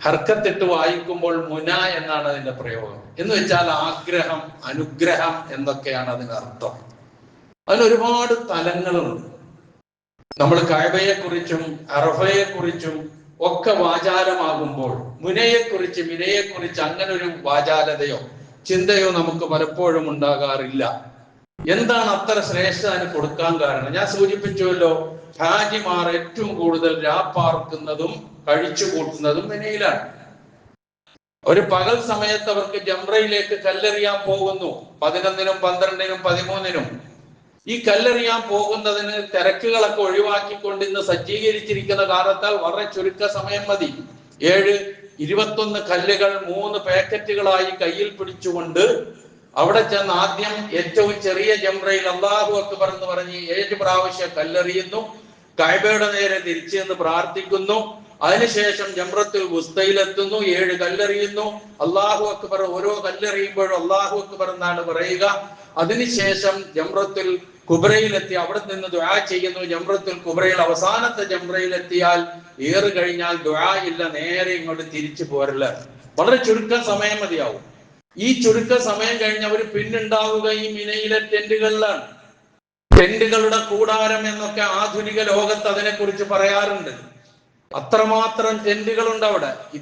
ഹർക്കത്തിട്ട് വായിക്കുമ്പോൾ മുന എന്നാണ് അതിന്റെ പ്രയോഗം. എന്ന് വെച്ചാൽ ആഗ്രഹം, അനുഗ്രഹം എന്നൊക്കെയാണ് അതിനർത്ഥം. അതിനൊരുപാട് തലങ്ങളുണ്ട്. നമ്മൾ കഅബയെ കുറിച്ചും അറഫയെ കുറിച്ചും ഒക്കെ വാചാലമാകുമ്പോൾ മുനയെ കുറിച്ച്, മിനയെ കുറിച്ച് അങ്ങനെ ഒരു വാചാലതയോ ചിന്തയോ നമുക്ക് പലപ്പോഴും ഉണ്ടാകാറില്ല. എന്താണ് അത്ര ശ്രേഷ്ഠ അതിന് കൊടുക്കാൻ കാരണം? ഞാൻ സൂചിപ്പിച്ചുവല്ലോ, ഹാജിമാർ ഏറ്റവും കൂടുതൽ രാപ്പാർക്കുന്നതും കഴിച്ചു കൂട്ടുന്നതും മിനയിലാണ്. ഒരു പകൽ സമയത്ത് അവർക്ക് ജംറയിലേക്ക് കല്ലെറിയാൻ പോകുന്നു. 11-നും 12-നും 13-നും ഈ കല്ലെറിയാൻ പോകുന്നതിന് തിരക്കുകളൊക്കെ ഒഴിവാക്കിക്കൊണ്ട് ഇന്ന് സജ്ജീകരിച്ചിരിക്കുന്ന കാരണത്താൽ വളരെ ചുരുക്ക സമയം മതി. 21 കല്ലുകൾ 3 പാക്കറ്റുകളായി കയ്യിൽ പിടിച്ചുകൊണ്ട് അവിടെ ചെന്ന് ആദ്യം ഏറ്റവും ചെറിയ ജംറയിൽ അല്ലാഹു അക്ബർ എന്ന് പറഞ്ഞ് 7 പ്രാവശ്യം കല്ലെറിയുന്നു. കഅബയുടെ നേരെ തിരിച്ചു എന്ന് പ്രാർത്ഥിക്കുന്നു. അതിനുശേഷം ജംറത്തുൽ വുസ്തയിലെത്തുന്നു, 7 കല്ലെറിയുന്നു. അല്ലാഹു അക്ബർ, ഓരോ കല്ലെറിയുമ്പോഴും അല്ലാഹു അക്ബർ എന്നാണ് പറയുക. അതിനുശേഷം ജംറത്തുൽ കുബ്രയിലെത്തി അവിടെ നിന്ന് ദുആ ചെയ്യുന്നു. ജംറത്തുൽ കുബ്രയിൽ അവസാനത്തെ ജംറയിലെത്തിയാൽ ഏറ് കഴിഞ്ഞാൽ ദുആ ഇല്ല, നേരെ ഇങ്ങോട്ട് തിരിച്ചു പോരല്ല. വളരെ ചുരുക്കം സമയം മതിയാവും. ഈ ചുരുക്ക സമയം കഴിഞ്ഞ് അവർ പിന്നുണ്ടാവുക ഈ മിനയിലെ ടെന്റുകളിലാണ്. ടെന്റുകളുടെ കൂടാരം എന്നൊക്കെ ആധുനിക ലോകത്ത് അതിനെക്കുറിച്ച് പറയാറുണ്ട്. അത്രമാത്രം ടെന്റുകളുണ്ട് അവിടെ. ഈ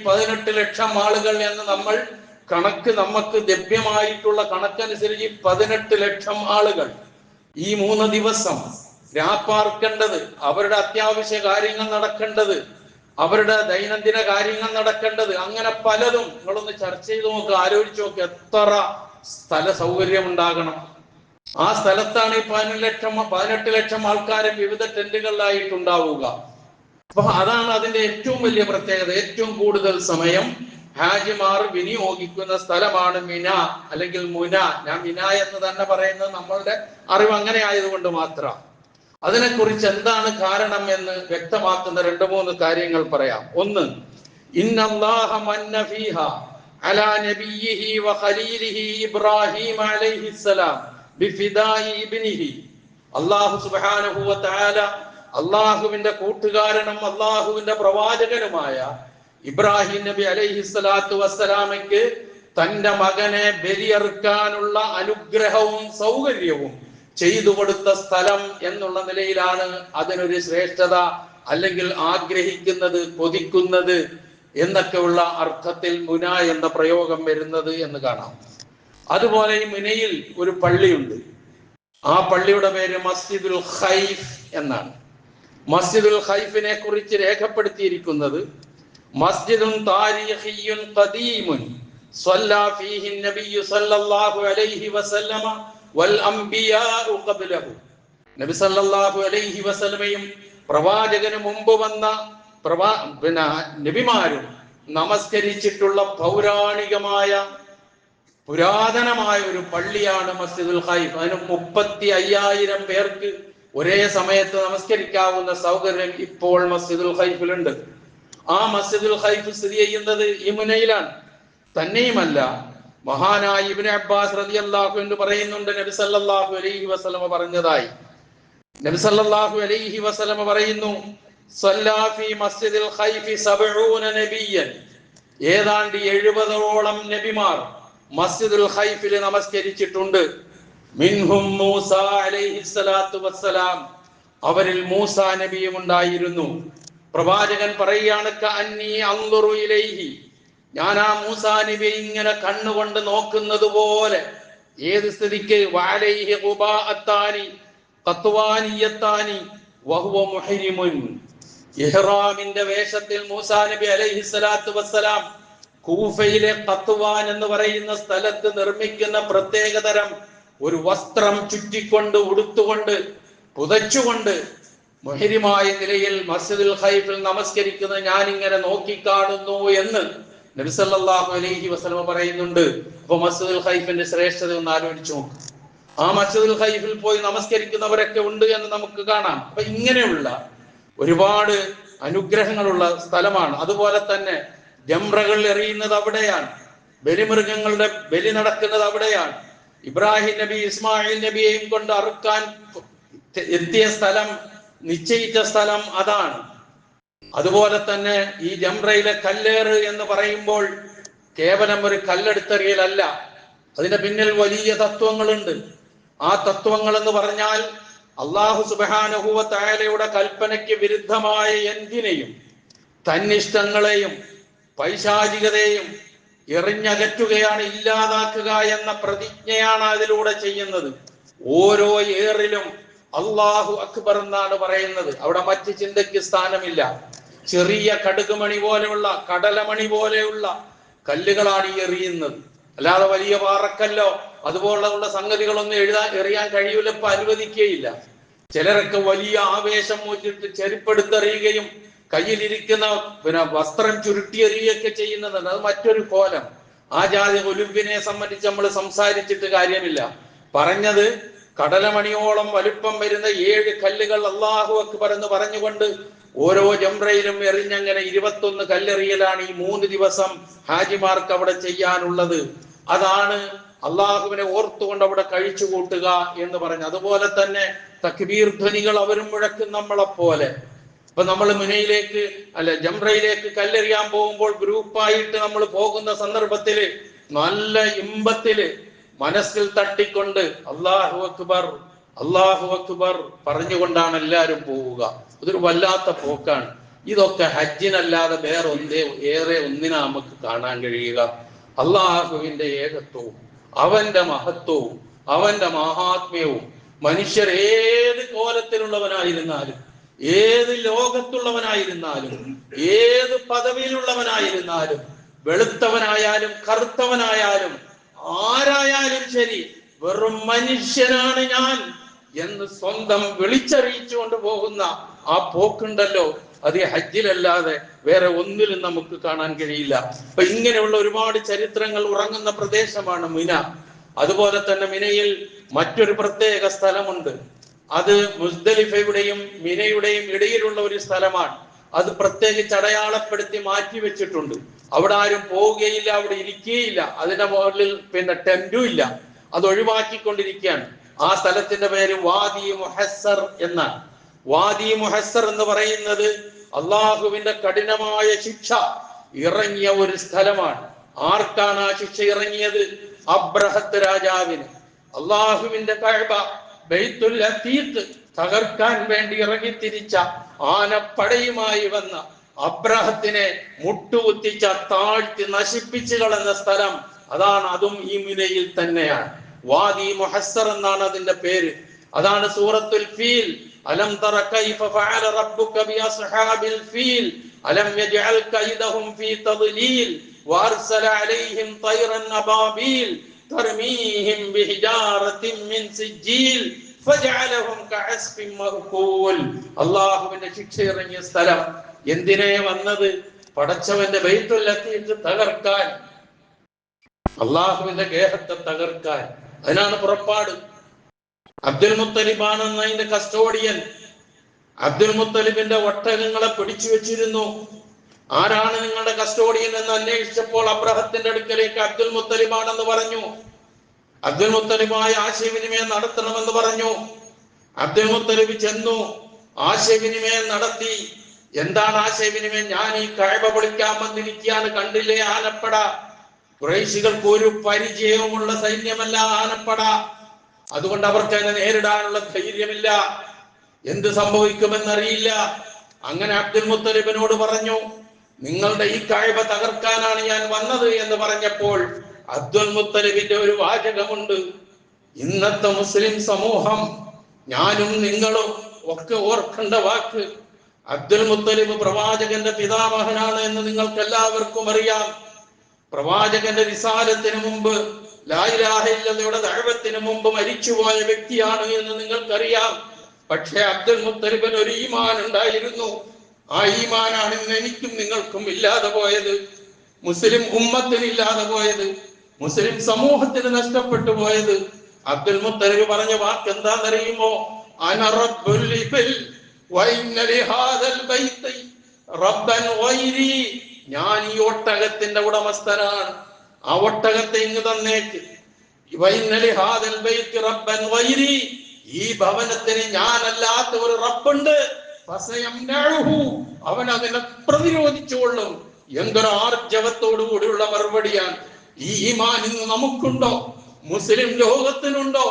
18 ലക്ഷം ആളുകൾ എന്ന് നമ്മൾ കണക്ക് നമുക്ക് ലഭ്യമായിട്ടുള്ള കണക്കനുസരിച്ച് 18 ലക്ഷം ആളുകൾ ഈ 3 ദിവസം രാപ്പാർക്കേണ്ടത്, അവരുടെ അത്യാവശ്യ കാര്യങ്ങൾ നടക്കേണ്ടത്, അവരുടെ ദൈനംദിന കാര്യങ്ങൾ നടക്കേണ്ടത്, അങ്ങനെ പലതും നിങ്ങളൊന്ന് ചർച്ച ചെയ്ത് നോക്കുക, ആലോചിച്ച് നോക്കുക. എത്ര സ്ഥല സൗകര്യം ഉണ്ടാകണം. ആ സ്ഥലത്താണ് ഈ 18 ലക്ഷം ആൾക്കാരും വിവിധ ടെന്റുകളിലായിട്ടുണ്ടാവുക. അപ്പൊ അതാണ് അതിന്റെ ഏറ്റവും വലിയ പ്രത്യേകത. ഏറ്റവും കൂടുതൽ സമയം ഹാജിമാർ വിനിയോഗിക്കുന്ന സ്ഥലമാണ് മിന അല്ലെങ്കിൽ മുന. ഞാൻ മിന എന്ന് തന്നെ പറയുന്നത് നമ്മളുടെ അറിവ് അങ്ങനെ ആയതുകൊണ്ട് മാത്രം. അതിനെക്കുറിച്ച് എന്താണ് കാരണം എന്ന് വ്യക്തമാക്കുന്ന 2-3 കാര്യങ്ങൾ പറയാം. ഒന്ന്, ഇന്നല്ലാഹ മന്ന ഫീഹ അലാ നബിയിഹി വ ഖലീലിഹി ഇബ്രാഹിം അലൈഹിസ്സലാം ബിഫിദായി ഇബ്നിഹി. അല്ലാഹു സുബ്ഹാനഹു വ തആല അല്ലാഹുവിന്റെ കൂട്ടുകാരനും അല്ലാഹുവിന്റെ പ്രവാചകനുമായ ഇബ്രാഹിം നബി അലൈഹിസ്സലാത്തു വസ്സലാമയ്ക്ക് തന്റെ മകനെ ബലിയറുക്കാനുള്ള അനുഗ്രഹവും സൗകര്യവും ചെയ്തു കൊടുത്ത സ്ഥലം എന്നുള്ള നിലയിലാണ് അതിനൊരു ശ്രേഷ്ഠത അല്ലെങ്കിൽ ആഗ്രഹിക്കുന്നത്, കൊതിക്കുന്നത് എന്നൊക്കെയുള്ള അർത്ഥത്തിൽ മുന എന്ന പ്രയോഗം വരുന്നത് എന്ന് കാണാം. അതുപോലെ ഈ മുനയിൽ ഒരു പള്ളിയുണ്ട്. ആ പള്ളിയുടെ പേര് മസ്ജിദുൽ ഖൈഫ് എന്നാണ്. മസ്ജിദുൽ ഖൈഫിനെ കുറിച്ച് രേഖപ്പെടുത്തിയിരിക്കുന്നത് മസ്ജിദുൻ താരിഖിയ്യുൻ ഖദീമുൻ സ്വല്ലാ ഫീഹി നബിയ്യു സല്ലല്ലാഹു അലൈഹി വസല്ലമ വൽ അംബിയാഉ ഖബ്ലഹു. നബി സല്ലല്ലാഹു അലൈഹി വസല്ലമയും പ്രവാചകന് മുമ്പ് വന്ന നബിമാരും നമസ്കരിച്ചിട്ടുള്ള പൗരാണികമായ പുരാതനമായ ഒരു പള്ളിയാണ് മസ്ജിദുൽ ഖൈഫ്. അതിന് 35,000 പേർക്ക് ഒരേ സമയത്ത് നമസ്കരിക്കാവുന്ന സൗകര്യം ഇപ്പോൾ മസ്ജിദുൽ ഖൈഫിലുണ്ട്. ആ മസ്ജിദുൽ ഖൈഫ് സ്ഥിതി ചെയ്യുന്നത് ഈ മുനയിലാണ്. തന്നെയുമല്ല, മഹാനായ ഇബ്നു അബ്ബാസ് റളിയല്ലാഹു അൻഹു പറയുന്നുണ്ട്, നബി സല്ലല്ലാഹു അലൈഹി വസല്ലമ പറഞ്ഞതായി. നബി സല്ലല്ലാഹു അലൈഹി വസല്ലമ പറയുന്നു, സല്ലാ ഫീ മസ്ജിദുൽ ഖൈഫി 70 നബിയ്യൻ. ഏതാണ്ട് 70ഓളം നബിമാർ മസ്ജിദുൽ ഖൈഫിൽ നമസ്കരിച്ചിട്ടുണ്ട്. മിൻഹും മൂസ അലൈഹിസ്സലാത്തു വസ്സലാം. അവരിൽ മൂസ നബിയും ഉണ്ടായിരുന്നു. പ്രവാചകൻ പറയുകയാണ്, കഅന്നി അൻദുറു ഇലൈഹി. ഞാൻ ആ മൂസാ നബിയെ ഇങ്ങനെ കണ്ണുകൊണ്ട് നോക്കുന്നത് പോലെ. ഏത് സ്ഥിതിക്ക്? വഅലൈഹി ഖുബാഅത്താനി ഖത്വാനിയത്താനി വഹുവ മുഹരിമുൻ. ഇഹ്റാമിന്റെ വേഷത്തിൽ മൂസാ നബി അലൈഹിസ്സലാത്തു വസ്സലാം കൂഫയിലെ ഖത്വാൻ എന്ന് പറയുന്ന സ്ഥലത്ത് നിർമ്മിക്കുന്ന പ്രത്യേകതരം ഒരു വസ്ത്രം ചുറ്റിക്കൊണ്ട് ഉടുത്തുകൊണ്ട് പുതച്ചുകൊണ്ട് മുഹരിമായ നിലയിൽ മസ്ജിദുൽ ഖൈഫിൽ നമസ്കരിക്കുന്നത് ഞാൻ ഇങ്ങനെ നോക്കിക്കാണുന്നു എന്ന് നബി സല്ലല്ലാഹു അലൈഹി വസല്ലം പറയുന്നുണ്ട്. അപ്പൊ മസ്ജിദുൽ ഖൈഫിന്റെ ശ്രേഷ്ഠത ഒന്ന് ആലോചിച്ചു നോക്ക്. ആ മസ്ജിദുൽ ഖൈഫിൽ പോയി നമസ്കരിക്കുന്നവരൊക്കെ ഉണ്ട് എന്ന് നമുക്ക് കാണാം. അപ്പൊ ഇങ്ങനെയുള്ള ഒരുപാട് അനുഗ്രഹങ്ങളുള്ള സ്ഥലമാണ്. അതുപോലെ തന്നെ ജംറകൾ എറിയുന്നത് അവിടെയാണ്. ബലിമൃഗങ്ങളുടെ ബലി നടക്കുന്നത് അവിടെയാണ്. ഇബ്രാഹിം നബി ഇസ്മായിൽ നബിയെയും കൊണ്ട് അറുക്കാൻ എത്തിയ സ്ഥലം, നിശ്ചയിച്ച സ്ഥലം അതാണ്. അതുപോലെ തന്നെ ഈ ജംറയിലെ കല്ലേറ് എന്ന് പറയുമ്പോൾ കേവലം ഒരു കല്ലെടുത്തെറിയലല്ല, അതിന്റെ പിന്നിൽ വലിയ തത്വങ്ങളുണ്ട്. ആ തത്വങ്ങൾ എന്ന് പറഞ്ഞാൽ അല്ലാഹു സുബ്ഹാനഹു വ തആലയുടെ കൽപ്പനയ്ക്ക് വിരുദ്ധമായ എന്തിനെയും, തന്നിഷ്ടങ്ങളെയും പൈശാചികതയെയും എറിഞ്ഞകറ്റുകയാണ്, ഇല്ലാതാക്കുക എന്ന പ്രതിജ്ഞയാണ് അതിലൂടെ ചെയ്യുന്നത്. ഓരോ ഏറിലും അല്ലാഹു അക്ബർ എന്നാണ് പറയുന്നത്. അവിടെ മറ്റ് ചിന്തയ്ക്ക് സ്ഥാനമില്ല. ചെറിയ കടുകുമണി പോലെയുള്ള, കടലമണി പോലെയുള്ള കല്ലുകളാണ് ഈ എറിയുന്നത്. അല്ലാതെ വലിയ പാറക്കല്ലോ അതുപോലുള്ള സംഗതികളൊന്നും എറിയാൻ കഴിയൂല, ഇപ്പൊ അനുവദിക്കുകയില്ല. ചിലരൊക്കെ വലിയ ആവേശം മൂച്ചിട്ട് ചെരുപ്പെടുത്തെറിയുകയും കയ്യിലിരിക്കുന്ന വസ്ത്രം ചുരുട്ടിയെറിയുകയൊക്കെ ചെയ്യുന്നതാണ്. അത് മറ്റൊരു കോലം. ആ ജാതി ഒലിമ്പിനെ സംബന്ധിച്ച് നമ്മൾ സംസാരിച്ചിട്ട് കാര്യമില്ല. പറഞ്ഞത് കടലമണിയോളം വലുപ്പം വരുന്ന 7 കല്ലുകൾ അല്ലാഹു അക്ബർ എന്ന് പറഞ്ഞുകൊണ്ട് ഓരോ ജംറയിലും എറിഞ്ഞങ്ങനെ 21 കല്ലെറിയലാണ് ഈ 3 ദിവസം ഹാജിമാർക്ക് അവിടെ ചെയ്യാനുള്ളത്. അതാണ് അള്ളാഹുവിനെ ഓർത്തുകൊണ്ട് അവിടെ കഴിച്ചു കൂട്ടുക എന്ന് പറഞ്ഞു. അതുപോലെ തന്നെ തക്ബീർ ധ്വനികൾ അവരും മുഴക്കും നമ്മളെപ്പോലെ. ഇപ്പൊ നമ്മൾ മുനയിലേക്ക് ജംറയിലേക്ക് കല്ലെറിയാൻ പോകുമ്പോൾ ഗ്രൂപ്പായിട്ട് നമ്മൾ പോകുന്ന സന്ദർഭത്തില് നല്ല ഇമ്പത്തില് മനസ്സിൽ തട്ടിക്കൊണ്ട് അല്ലാഹു അക്ബർ അല്ലാഹു അക്ബർ പറഞ്ഞുകൊണ്ടാണ് എല്ലാവരും പോവുക. അതൊരു വല്ലാത്ത പോക്കാണ്. ഇതൊക്കെ ഹജ്ജിനല്ലാതെ ഏറെ ഒന്നിനാ നമുക്ക് കാണാൻ കഴിയുക. അള്ളാഹുവിന്റെ ഏകത്വവും അവന്റെ മഹത്വവും അവന്റെ മഹാത്മ്യവും മനുഷ്യർ ഏത് കോലത്തിലുള്ളവനായിരുന്നാലും, ഏത് ലോകത്തുള്ളവനായിരുന്നാലും, ഏത് പദവിയിലുള്ളവനായിരുന്നാലും, വെളുത്തവനായാലും കറുത്തവനായാലും ആരായാലും ശരി, വെറും മനുഷ്യനാണ് ഞാൻ എന്ന് സ്വന്തം വിളിച്ചറിയിച്ചുകൊണ്ട് പോകുന്ന ആ പോക്കുണ്ടല്ലോ, അത് ഹജ്ജിലല്ലാതെ വേറെ ഒന്നിലും നമുക്ക് കാണാൻ കഴിയില്ല. അപ്പൊ ഇങ്ങനെയുള്ള ഒരുപാട് ചരിത്രങ്ങൾ ഉറങ്ങുന്ന പ്രദേശമാണ് മിന. അതുപോലെ തന്നെ മിനയിൽ മറ്റൊരു പ്രത്യേക സ്ഥലമുണ്ട്. അത് മുസ്ദലിഫയുടെയും മിനയുടെയും ഇടയിലുള്ള ഒരു സ്ഥലമാണ്. അത് പ്രത്യേകിച്ച് അടയാളപ്പെടുത്തി മാറ്റി വെച്ചിട്ടുണ്ട്. അവിടെ ആരും പോവുകയില്ല, അവിടെ ഇരിക്കുകയില്ല. അതിന്റെ മുകളിൽ ടെന്റും ഇല്ല. അത് ഒഴിവാക്കിക്കൊണ്ടിരിക്കുകയാണ്. ആ സ്ഥലത്തിന്റെ പേര് വാദി മുഹസ്സർ എന്നാണ്. വാദി മുഹസ്സർ എന്ന് പറയുന്നത് അള്ളാഹുവിന്റെ കഠിനമായ ശിക്ഷ ഇറങ്ങിയ ഒരു സ്ഥലമാണ്. ആർക്കാണ് ആ ശിക്ഷ ഇറങ്ങിയത്? അബ്രഹത്ത് രാജാവിന്. അള്ളാഹുവിന്റെ കഅബ ബൈത്തുൽ അതീഖ് തകർക്കാൻ വേണ്ടി ഇറങ്ങിത്തിരിച്ച ആനപ്പടയുമായി വന്ന അബ്രഹത്തിനെ മുട്ടുകുത്തിച്ച, താഴ്ത്തി നശിപ്പിച്ചു കളഞ്ഞ സ്ഥലം അതാണ്. അതും ഈ മിനയിൽ തന്നെയാണ്. വാദി മുഹസ്സർ എന്നാണ് അതിന്റെ പേര്. അതാണ് സൂറത്തുൽ ഫീൽ. അലം തറ കൈഫ ഫഅല റബ്ബുക ബിഅസ്ഹാബിൽ ഫീൽ അലം യജ്അൽ കൈദഹും ഫീ തദ്ലീൽ വഅർസല അലൈഹിം തൈറൻ അബാബീൽ തർമീഹിം ബിഹിജാറത്തിൻ മിൻ സിജ്ജീൽ ഫജഅലഹും കഅസ്ഫിൻ മഅകൂൽ. അല്ലാഹുവിന്റെ ശിക്ഷ ഇറങ്ങിയ സ്ഥലം. എന്തിനേ വന്നത്? പടച്ചവന്റെ ബൈത്തുൽ അതീഖ് തകർക്കാൻ, അള്ളാഹുവിന്റെ ഗേഹത്തെ തകർക്കാൻ. അതിനാണ് പുറപ്പാട്. അബ്ദുൽ മുത്തലിബാണ് അതിന്റെ കസ്റ്റോഡിയൻ. അബ്ദുൽ മുത്തലിബിന്റെ ഒട്ടകങ്ങളെ പിടിച്ചു വെച്ചിരുന്നു. ആരാണ് നിങ്ങളുടെ കസ്റ്റോഡിയൻ എന്ന് അന്വേഷിച്ചപ്പോൾ അബ്രഹത്തിന്റെ അടുക്കലേക്ക് അബ്ദുൽ മുത്തലിബാണെന്ന് പറഞ്ഞു. അബ്ദുൽ മുത്തലിബായി ആശയവിനിമയം നടത്തണമെന്ന് പറഞ്ഞു. അബ്ദുൽ മുത്തലിബ് ചെന്നു, ആശയവിനിമയം നടത്തി. എന്താണ് ആശയവിനിമയം? ഞാൻ ഈ കഅബ പൊളിക്കാൻ വന്നിരിക്കുകയാണ്, കണ്ടില്ലേ ആനപ്പട. ഖുറൈശികൾക്ക് ഒരു പരിചയവുമുള്ള സൈന്യമല്ല ആനപ്പട. അതുകൊണ്ട് അവർക്ക് അതിനെ നേരിടാനുള്ള ധൈര്യമില്ല. എന്ത് സംഭവിക്കുമെന്നറിയില്ല. അങ്ങനെ അബ്ദുൽ മുത്തലിബിനോട് പറഞ്ഞു, നിങ്ങളുടെ ഈ കഅബ തകർക്കാനാണ് ഞാൻ വന്നത് എന്ന് പറഞ്ഞപ്പോൾ അബ്ദുൽ മുത്തലിബിന്റെ ഒരു വാചകമുണ്ട്. ഇന്നത്തെ മുസ്ലിം സമൂഹം, ഞാനും നിങ്ങളും ഒക്കെ ഓർക്കേണ്ട വാക്ക്. അബ്ദുൽ മുത്തലിബ് പ്രവാചകന്റെ പിതാമഹനാണ് എന്ന് നിങ്ങൾക്ക് എല്ലാവർക്കും അറിയാം. പ്രവാചകന്റെ റിസാലത്തിന് മുമ്പ്, ലാ ഇലാഹ ഇല്ലല്ലയുടെ ദഅവത്തിന് മുമ്പ് മരിച്ചുപോയ വ്യക്തിയാണ് എന്ന് നിങ്ങൾക്കറിയാം. പക്ഷേ അബ്ദുൽ മുത്തലിബിന് ഒരു ഈമാൻ ഉണ്ടായിരുന്നു. ആ ഈമാനാണ് ഇന്ന് എനിക്കും നിങ്ങൾക്കും ഇല്ലാതെ പോയത്. മുസ്ലിം ഉമ്മത്തിന് ഇല്ലാതെ പോയത്, മുസ്ലിം സമൂഹത്തിന് നഷ്ടപ്പെട്ടു പോയത്. അബ്ദുൽ മുത്തലിബ് പറഞ്ഞ വാക്ക് എന്താണെന്നറിയുമോ? അന റബ്ബുൽ ഇബിൽ വഇന്ന ലിഹാദൽ ബൈത്തി റബ്ബൻ ഗൈരി. ഞാൻ ഈ ഒട്ടകത്തിന്റെ ഉടമസ്ഥനാണ്. ആ ഒട്ടകത്തെ ഇങ്ങ് തന്നേക്ക്. വഇന്ന ലിഹാദൽ ബൈത്തി റബ്ബൻ ഗൈരി. ഈ ഭവനത്തിന് ഞാനല്ലാത്ത ഒരു റബ്ബുണ്ട്. ഫസയംനഉഹു. അവൻ അതിനെ പ്രതിരോധിച്ചുകൊള്ളും. എന്തൊരു ആർജവത്തോടു കൂടിയുള്ള മറുപടിയാണ്. ഈ ഈമാൻ ഇന്ന് നമുക്കുണ്ടോ? മുസ്ലിം ലോകത്തിനുണ്ടോ?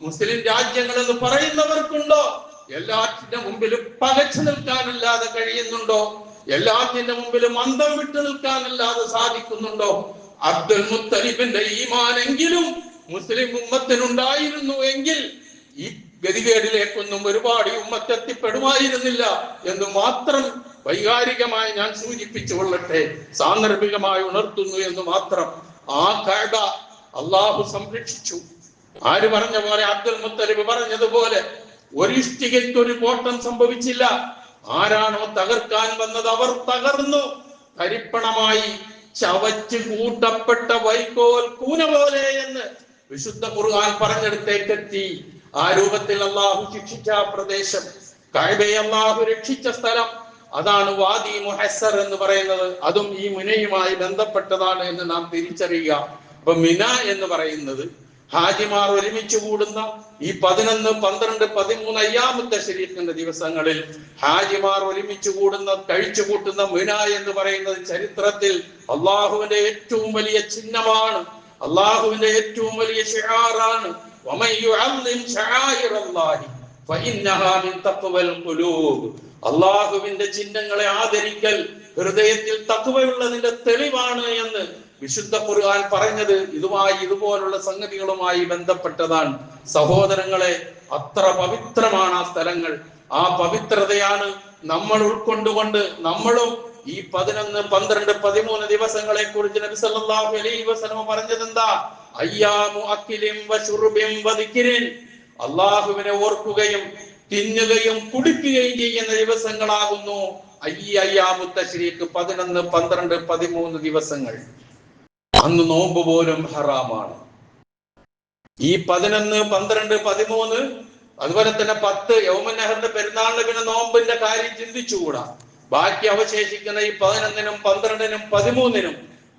മുസ്ലിം രാജ്യങ്ങൾ എന്ന് പറയുന്നവർക്കുണ്ടോ? എല്ലാറ്റിന്റെ മുമ്പിലും പകച്ചു നിൽക്കാനല്ലാതെ കഴിയുന്നുണ്ടോ? എല്ലാറ്റിന്റെ മുമ്പിലും അന്തം വിട്ടു നിൽക്കാനല്ലാതെ സാധിക്കുന്നുണ്ടോ? അബ്ദുൽ മുത്തലിബിന്റെ ഈമാനെങ്കിലും മുസ്ലിം ഉമ്മത്തിനുണ്ടായിരുന്നു എങ്കിൽ ഈ ഗതികേടിലേക്കൊന്നും ഒരുപാട് ഉമ്മത്ത് എത്തിപ്പെടുമായിരുന്നില്ല എന്ന് മാത്രം വൈകാരികമായി ഞാൻ സൂചിപ്പിച്ചു കൊള്ളട്ടെ, സാന്ദർഭികമായി ഉണർത്തുന്നു എന്ന് മാത്രം. ആ കഅബ അള്ളാഹു സംരക്ഷിച്ചു. ആര് പറഞ്ഞ പോലെ, അബ്ദുൽ മുത്തലിബ് പറഞ്ഞതുപോലെ ഒരു ഇഷ്ടികയ്ക്കൊരു കോട്ടം സംഭവിച്ചില്ല. ആരാണോ തകർക്കാൻ വന്നത് അവർ തകർന്നു, തരിപ്പണമായി ചവച്ച് കൂട്ടപ്പെട്ട വൈക്കോൽ കൂന പോലെ എന്ന് വിശുദ്ധ ഖുർആൻ പറഞ്ഞെടുത്തേക്കെത്തി. ആ രൂപത്തിൽ അള്ളാഹു ശിക്ഷിച്ച പ്രദേശം, കഅബയെ അള്ളാഹു രക്ഷിച്ച സ്ഥലം, അതാണ് വാദി മുഹസ്സർ എന്ന് പറയുന്നത്. അതും ഈ മിനയുമായി ബന്ധപ്പെട്ടതാണ് എന്ന് നാം തിരിച്ചറിയുക. അപ്പൊ മിന എന്ന് പറയുന്നത് ഹാജിമാർ ഒരുമിച്ച് കൂടുന്ന ഈ 11, 12, 13 അയ്യാമുത്തെ ശരീരത്തിന്റെ ദിവസങ്ങളിൽ ഹാജിമാർ ഒരുമിച്ച് കൂടുന്ന, കഴിച്ചു കൂട്ടുന്ന മിന എന്ന് പറയുന്നത് ചരിത്രത്തിൽ അള്ളാഹുവിന്റെ ഏറ്റവും വലിയ ചിഹ്നമാണ്, അള്ളാഹുവിന്റെ ഏറ്റവും വലിയ ശിആറാണ്. അള്ളാഹുവിന്റെ ചിഹ്നങ്ങളെ ആദരിക്കൽ ഹൃദയത്തിൽ തഖ്വയുള്ളതിന്റെ തെളിവാണ് എന്ന് വിശുദ്ധ ഖുർആൻ പറഞ്ഞത് ഇതുപോലുള്ള സംഗതികളുമായി ബന്ധപ്പെട്ടതാണ്. സഹോദരങ്ങളെ, അത്ര പവിത്രമാണ് ആ സ്ഥലങ്ങൾ. ആ പവിത്രതയാണ് നമ്മൾ ഉൾക്കൊണ്ടുകൊണ്ട് നമ്മളും ഈ 11, 12, 13 ദിവസങ്ങളെ കുറിച്ച് നബി സല്ലല്ലാഹു അലൈഹി വസല്ലം പറഞ്ഞത് എന്താ? അയ്യാമു അക്ലിൻ വശുർബിൻ വദിക്രിൻ, അല്ലാഹുവിനെ ഓർക്കുകയും തിന്നുകയും കുടിക്കുകയും ചെയ്യുന്ന ദിവസങ്ങളാകുന്നു അയ്യാമു തശ്രീഖ്, 11, 12, 13 ദിവസങ്ങൾ. അന്ന് നോമ്പ് പോലും ഹറാമാണ്. ഈ 11, 12, 13, അതുപോലെ തന്നെ 10 യൗമുൻ നഹറിന്റെ പെരുന്നാളിന് പിന്നെ നോമ്പിന്റെ കാര്യം ചിന്തിച്ചുകൂടാ. ബാക്കി അവശേഷിക്കുന്ന ഈ 11, 12, 13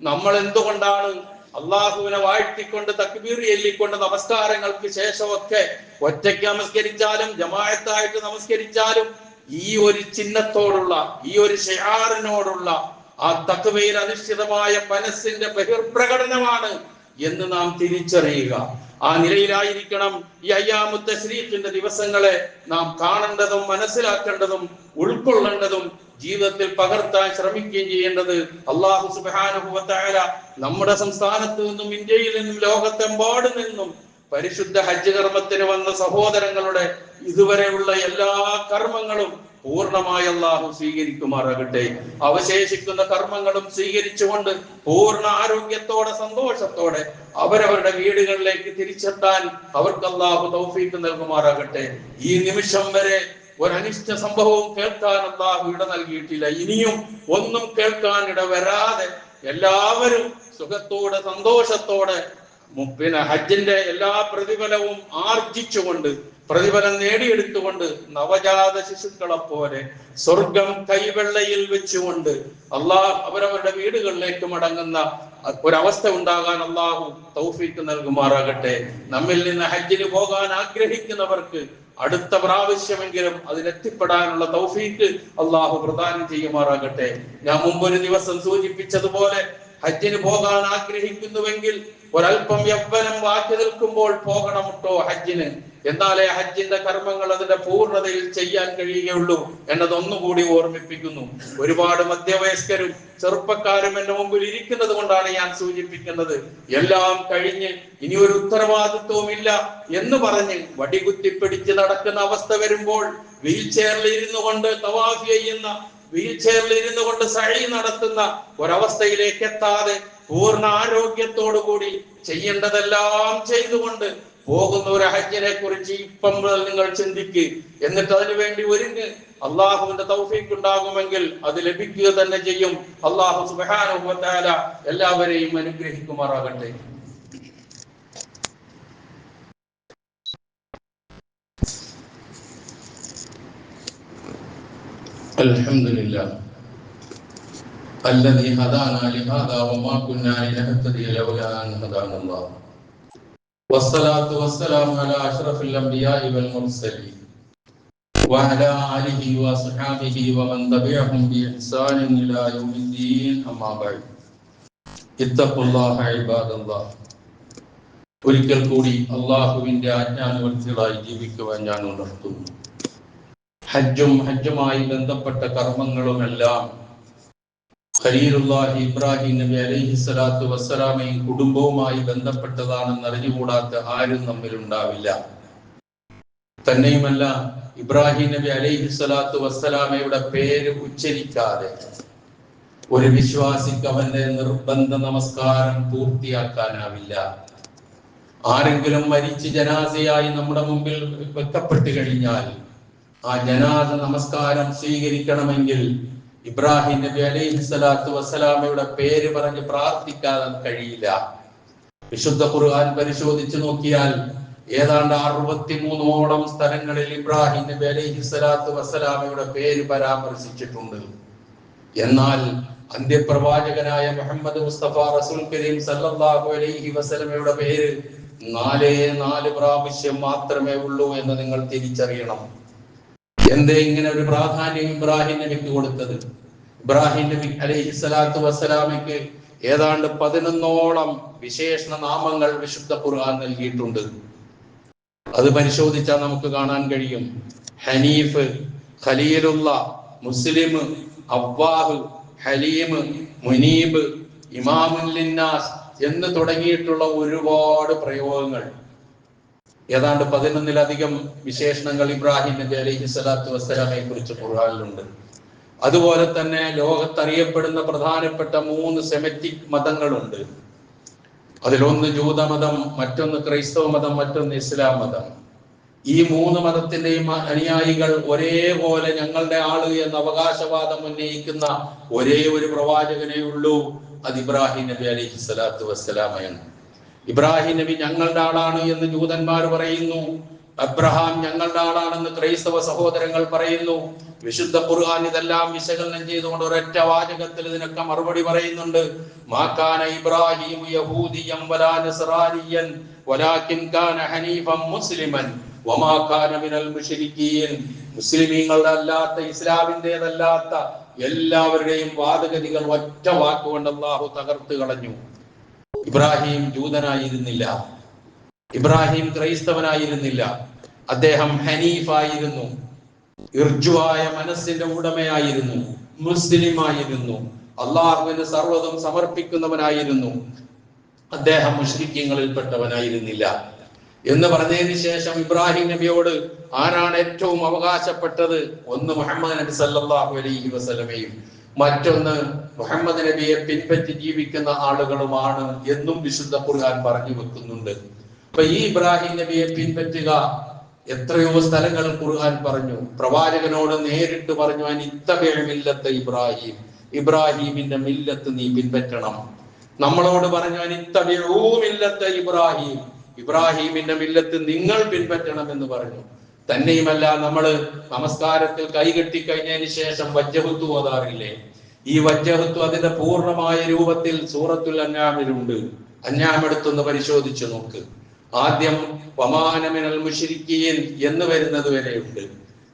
നമ്മൾ എന്തുകൊണ്ടാണ് അള്ളാഹുവിനെ വാഴ്ത്തിക്കൊണ്ട് തക്ബീർ ചൊല്ലിക്കൊണ്ട് നമസ്കാരങ്ങൾക്ക് ശേഷമൊക്കെ ഒറ്റയ്ക്ക് നമസ്കരിച്ചാലും ജമാഅത്തായിട്ട് നമസ്കരിച്ചാലും ഈ ഒരു ചിഹ്നത്തോടുള്ള, ഈ ഒരു ശിആറിനോടുള്ള ആ തഖ്വയിൽ അധിഷ്ഠിതമായ മനസ്സിന്റെ ബഹിർപ്രകടനമാണ് എന്ന് നാം തിരിച്ചറിയുക. ആ നിലയിലായിരിക്കണം ഈ അയ്യാമു തശ്രീഖിന്റെ ദിവസങ്ങളെ നാം കാണേണ്ടതും മനസ്സിലാക്കേണ്ടതും ഉൾക്കൊള്ളേണ്ടതും ജീവിതത്തിൽ പകർത്താൻ ശ്രമിക്കുകയും ചെയ്യേണ്ടത്. അല്ലാഹു സുബ്ഹാനഹു വ തആല നമ്മുടെ സംസ്ഥാനത്ത് നിന്നും ഇന്ത്യയിൽ നിന്നും ലോകത്തെമ്പാടും നിന്നും പരിശുദ്ധ ഹജ്ജ് കർമ്മത്തിന് വന്ന സഹോദരങ്ങളുടെ ഇതുവരെയുള്ള എല്ലാ കർമ്മങ്ങളും പൂർണ്ണമായി അല്ലാഹു സ്വീകരിക്കുമാറാകട്ടെ. അവശേഷിക്കുന്ന കർമ്മങ്ങളും സ്വീകരിച്ചുകൊണ്ട് പൂർണ്ണ ആരോഗ്യത്തോടെ സന്തോഷത്തോടെ അവരവരുടെ വീടുകളിലേക്ക് തിരിച്ചെത്താൻ അവർക്ക് അല്ലാഹു തൗഫീഖ് നൽകുമാറാകട്ടെ. ഈ നിമിഷം വരെ ഒരനിഷ്ട സംഭവവും കേൾക്കാൻ അല്ലാഹു ഇട നൽകിയിട്ടില്ല. ഇനിയും ഒന്നും കേൾക്കാൻ ഇടവരാതെ എല്ലാവരും സുഖത്തോടെ സന്തോഷത്തോടെ ഹജ്ജിന്റെ എല്ലാ പ്രതിഫലവും ആർജിച്ചുകൊണ്ട്, പ്രതിഫലം നേടിയെടുത്തുകൊണ്ട് നവജാത ശിശുക്കളെ പോലെ സ്വർഗം കൈവെള്ളയിൽ വെച്ചുകൊണ്ട് അവരവരുടെ വീടുകളിലേക്ക് മടങ്ങുന്ന ഒരവസ്ഥ ഉണ്ടാകാൻ അല്ലാഹു തൗഫീഖ് നൽകുമാറാകട്ടെ. നമ്മിൽ നിന്ന് ഹജ്ജിന് പോകാൻ ആഗ്രഹിക്കുന്നവർക്ക് അടുത്ത പ്രാവശ്യമെങ്കിലും അതിലെത്തിപ്പെടാനുള്ള തൗഫീഖ് അല്ലാഹു പ്രദാനം ചെയ്യുമാറാകട്ടെ. ഞാൻ മുമ്പൊരു ദിവസം സൂചിപ്പിച്ചതുപോലെ ഹജ്ജിന് പോകാൻ ആഗ്രഹിക്കുന്നുവെങ്കിൽ ഒരൽപ്പം യൗവനം ബാക്കി നിൽക്കുമ്പോൾ പോകണമുട്ടോ ഹജ്ജിന്. എന്നാലേ ഹജ്ജിന്റെ കർമ്മങ്ങൾ അതിന്റെ പൂർണ്ണതയിൽ ചെയ്യാൻ കഴിയുകയുള്ളൂ എന്നതൊന്നുകൂടി ഓർമ്മിപ്പിക്കുന്നു. ഒരുപാട് മധ്യവയസ്കരും ചെറുപ്പക്കാരും എന്റെ മുമ്പിൽ ഇരിക്കുന്നത് കൊണ്ടാണ് ഞാൻ സൂചിപ്പിക്കുന്നത്. എല്ലാം കഴിഞ്ഞ് ഇനി ഒരു ഉത്തരവാദിത്വവും ഇല്ല എന്ന് പറഞ്ഞ് വടികുത്തിപ്പിടിച്ച് നടക്കുന്ന അവസ്ഥ വരുമ്പോൾ വീൽ ചെയറിൽ ഇരുന്നു കൊണ്ട് തവാഫ് ചെയ്യുന്ന, വീൽ ചെയറിൽ ഇരുന്നു കൊണ്ട് സഈ നടത്തുന്ന ഒരവസ്ഥയിലേക്ക് എത്താതെ പൂർണ്ണ ആരോഗ്യത്തോടു കൂടി ചെയ്യേണ്ടതെല്ലാം ചെയ്തുകൊണ്ട് പോകുന്ന ഒരു ഹജ്ജിനെ കുറിച്ച് ഇപ്പം നിങ്ങൾ ചിന്തിക്ക്. എന്നിട്ട് അതിനു വേണ്ടി ഒരുങ്ങ്. അള്ളാഹുവിന്റെ തൗഫീഖ് ഉണ്ടാകുമെങ്കിൽ അത് ലഭിക്കുക തന്നെ ചെയ്യും. അല്ലാഹു സുബ്ഹാനഹു വ തആല എല്ലാവരെയും അനുഗ്രഹിക്കുമാറാകട്ടെ. അൽഹംദുലില്ലാഹ് الذي هدانا لهذا وما كنا لنهتدي لولا أن هدانا الله والصلاة والسلام على أشرف الأنبياء والمرسلين وعلى آله وصحبه ومن تبعهم بإحسان إلى يوم الدين أما بعد اتقوا الله عباد الله. ഒരിക്കൽ കൂടി അള്ളാഹുവിന്റെ ആജ്ഞാനുവർത്തികളായി ജീവിക്കുവാൻ ഞാൻ ഉണർത്തുന്നു. ഹജ്ജുമായി ബന്ധപ്പെട്ട കർമ്മങ്ങളുമെല്ലാം ഖലീലുല്ലാഹി ഇബ്രാഹിം നബി അലൈഹി സ്വലാത്തു വസ്സലാമയും കുടുംബവുമായി ബന്ധപ്പെട്ടതാണെന്ന് അറിഞ്ഞുകൂടാത്ത ആരും നമ്മിൽ ഉണ്ടാവില്ല. തന്നെയുമല്ല, ഇബ്രാഹിം നബി അലൈഹി സ്വലാത്തു വസ്സലാമയുടെ പേര് ഉച്ചരിക്കാതെ ഒരു വിശ്വാസിക്ക് അവന്റെ നിർബന്ധ നമസ്കാരം പൂർത്തിയാക്കാനാവില്ല. ആരെങ്കിലും മരിച്ച് ജനാസയായി നമ്മുടെ മുമ്പിൽ വെക്കപ്പെട്ടു കഴിഞ്ഞാൽ ആ ജനാസ നമസ്കാരം സ്വീകരിക്കണമെങ്കിൽ ഇബ്രാഹിം നബി അലൈഹി സ്വലാത്തു വസ്സലാമയുടെ പേര് പറഞ്ഞ് പ്രാർത്ഥിക്കാൻ കഴിയില്ല. വിശുദ്ധ ഖുർആൻ പരിശോധിച്ചു നോക്കിയാൽ ഏതാണ്ട് 63ഓളം സ്ഥലങ്ങളിൽ ഇബ്രാഹിം നബി അലൈഹി സ്വലാത്തു വസ്സലാമയുടെ പേര് പരാമർശിച്ചിട്ടുണ്ട്. എന്നാൽ അന്ത്യപ്രവാചകനായ മുഹമ്മദ് മുസ്തഫ റസൂൽ കരീം സല്ലല്ലാഹു അലൈഹി വസല്ലമയുടെ പേര് 4 പ്രാവശ്യം മാത്രമേ ഉള്ളൂ എന്ന് നിങ്ങൾ തിരിച്ചറിയണം. എന്തേ ഇങ്ങനെ ഒരു പ്രാധാന്യം ഇബ്രാഹിം നബിക്ക് കൊടുത്തത്? ഇബ്രാഹിം നബി അലൈഹി സ്വലാത്തു വസ്സലാമയ്ക്ക് ഏതാണ്ട് 11ഓളം വിശേഷണ നാമങ്ങൾ വിശുദ്ധ ഖുർആൻ നൽകിയിട്ടുണ്ട്. അത് പരിശോധിച്ചാൽ നമുക്ക് കാണാൻ കഴിയും. ഹനീഫ്, ഖലീലുള്ള, മുസ്ലിം, അവ്വാഹ്, ഹലീം, മുനീബ്, ഇമാമുൽ ലിന്നാസ് എന്ന് തുടങ്ങിയിട്ടുള്ള ഒരുപാട് പ്രയോഗങ്ങൾ, ഏതാണ്ട് 11ലധികം വിശേഷണങ്ങൾ ഇബ്രാഹിം നബി അലൈഹി സ്വലാത്തു വസ്സലാമയെ കുറിച്ച് ഖുർആനിലുണ്ട്. അതുപോലെ തന്നെ ലോകത്തറിയപ്പെടുന്ന പ്രധാനപ്പെട്ട 3 സെമിറ്റിക് മതങ്ങളുണ്ട്. അതിലൊന്ന് ജൂതമതം, മറ്റൊന്ന് ക്രൈസ്തവ മതം, മറ്റൊന്ന് ഇസ്ലാം മതം. ഈ 3 മതത്തിന്റെയും അനുയായികൾ ഒരേപോലെ ഞങ്ങളുടെ ആള് എന്ന അവകാശവാദം ഉന്നയിക്കുന്ന ഒരേ ഒരു പ്രവാചകനേ ഉള്ളൂ. അത് ഇബ്രാഹിം നബി അലൈഹി സ്വലാത്തു വസ്സലാമയാണ്. ഇബ്രാഹിം നബി ഞങ്ങളുടെ ആളാണ് എന്ന് ജൂതന്മാർ പറയുന്നു. അബ്രഹാം ഞങ്ങളുടെ ആളാണെന്ന് ക്രൈസ്തവ സഹോദരങ്ങൾ പറയുന്നു. വിശുദ്ധ ഖുർആൻ ഇതെല്ലാം വിശകലനം ചെയ്തുകൊണ്ട് ഒരൊറ്റ വാചകത്തിൽ ഇതിനൊക്കെ മറുപടി പറയുന്നുണ്ട്. മാകാന ഇബ്രാഹിം യഹൂദിയൻ വലാ നസ്റാനിയൻ വലാകിൻ കാന ഹനീഫൻ മുസ്ലിമൻ വമാ കാന മിനൽ മുശ്രിക്കീൻ. മുസ്ലിമീങ്ങളുടെ അല്ലാത്ത, ഇസ്ലാമിന്റേതല്ലാത്ത എല്ലാവരുടെയും വാദഗതികൾ ഒറ്റ വാക്കുകൊണ്ട് അല്ലാഹു തകർത്ത് കളഞ്ഞു. ഇബ്രാഹിം ജൂതനായിരുന്നില്ല, ഇബ്രാഹിം ക്രൈസ്തവനായിരുന്നില്ല. അദ്ദേഹം ഹനീഫായിരുന്നു, ഇർജുവായ മനസ്സിന്റെ ഉടമയായിരുന്നു, മുസ്ലിമായിരുന്നു, അള്ളാഹുവിന് സർവ്വതും സമർപ്പിക്കുന്നവനായിരുന്നു. അദ്ദേഹം മുശ്രിക്കീങ്ങളിൽപ്പെട്ടവനായിരുന്നില്ല എന്ന് പറഞ്ഞതിന് ശേഷം ഇബ്രാഹിം നബിയോട് ആരാണ് ഏറ്റവും അവകാശപ്പെട്ടത്? ഒന്ന് മുഹമ്മദ് നബി സല്ലല്ലാഹു അലൈഹി വസല്ലമയും മറ്റൊന്ന് മുഹമ്മദ് നബിയെ പിൻപറ്റി ജീവിക്കുന്ന ആളുകളുമാണ് എന്നും വിശുദ്ധ ഖുർആൻ പറഞ്ഞു വെക്കുന്നുണ്ട്. അപ്പൊ ഈ ഇബ്രാഹിം നബിയെ പിൻപറ്റുക എത്രയോ സ്ഥലങ്ങൾ ഖുർആൻ പറഞ്ഞു. പ്രവാചകനോട് നേരിട്ട് പറഞ്ഞു, അനിത്തബിഉ മില്ലത്ത ഇബ്രാഹിം, ഇബ്രാഹിമിന്റെ മില്ലത്ത് നീ പിൻപറ്റണം. നമ്മളോട് പറഞ്ഞു, അനിത്തബിഉ മില്ലത്ത ഇബ്രാഹിം, ഇബ്രാഹിമിന്റെ മില്ലത്ത് നിങ്ങൾ പിൻപറ്റണം എന്ന് പറഞ്ഞു. തന്നെയുമല്ല, നമ്മൾ നമസ്കാരത്തിൽ കൈകെട്ടി കഴിഞ്ഞതിന് ശേഷം വജ്ജഹത്തു ഓതാറില്ലേ? ഈ വജ്ജഹത്തു അതിന്റെ പൂർണ്ണമായ രൂപത്തിൽ സൂറത്തുൽ അൻആമിലുണ്ട്. അൻആം എടുത്തൊന്ന് പരിശോധിച്ചു നോക്ക്. ആദ്യം വമാന മിനൽ മുശ്രിക്കീൻ എന്ന് വരുന്നത് വരെയുണ്ട്.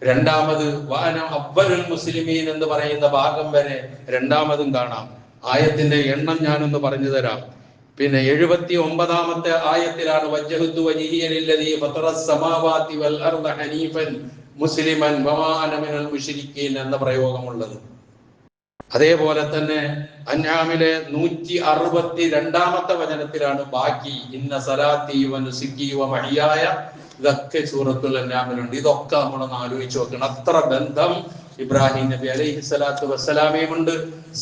രണ്ടാമത് വഅന അവ്വലുൽ മുസ്ലിമീൻ എന്ന് പറയുന്ന ഭാഗം വരെ രണ്ടാമതും കാണാം. ആയത്തിന്റെ എണ്ണം ഞാനൊന്ന് പറഞ്ഞു തരാം. പിന്നെ 79ാമത്തെ ആയത്തിലാണ് വജ്ജഹ്തു വജ്ഹിയ ലില്ലദീ ഫതറസ് സമാവാതി വൽ അർദ ഹനീഫൻ മുസ്ലിമൻ വമാ അന മിനൽ മുശ്രിക്കീൻ എന്ന പ്രയോഗമുള്ളത്. അതേപോലെ തന്നെ അൻആമിലെ 162ാമത്തെ വചനത്തിലാണ് ബാക്കി ഇന്ന സലാത്തി വ നുസുക്കി വ മഹിയായ, ഇതൊക്കെ സൂറത്തുൽ അൻആമിലുണ്ട്. ഇതൊക്കെ നമ്മളൊന്ന് ആലോചിച്ച് നോക്കണം. അത്ര ബന്ധം ഇബ്രാഹിം നബി അലൈഹി സ്വലാത്തു വസ്സലാമയുമുണ്ട്.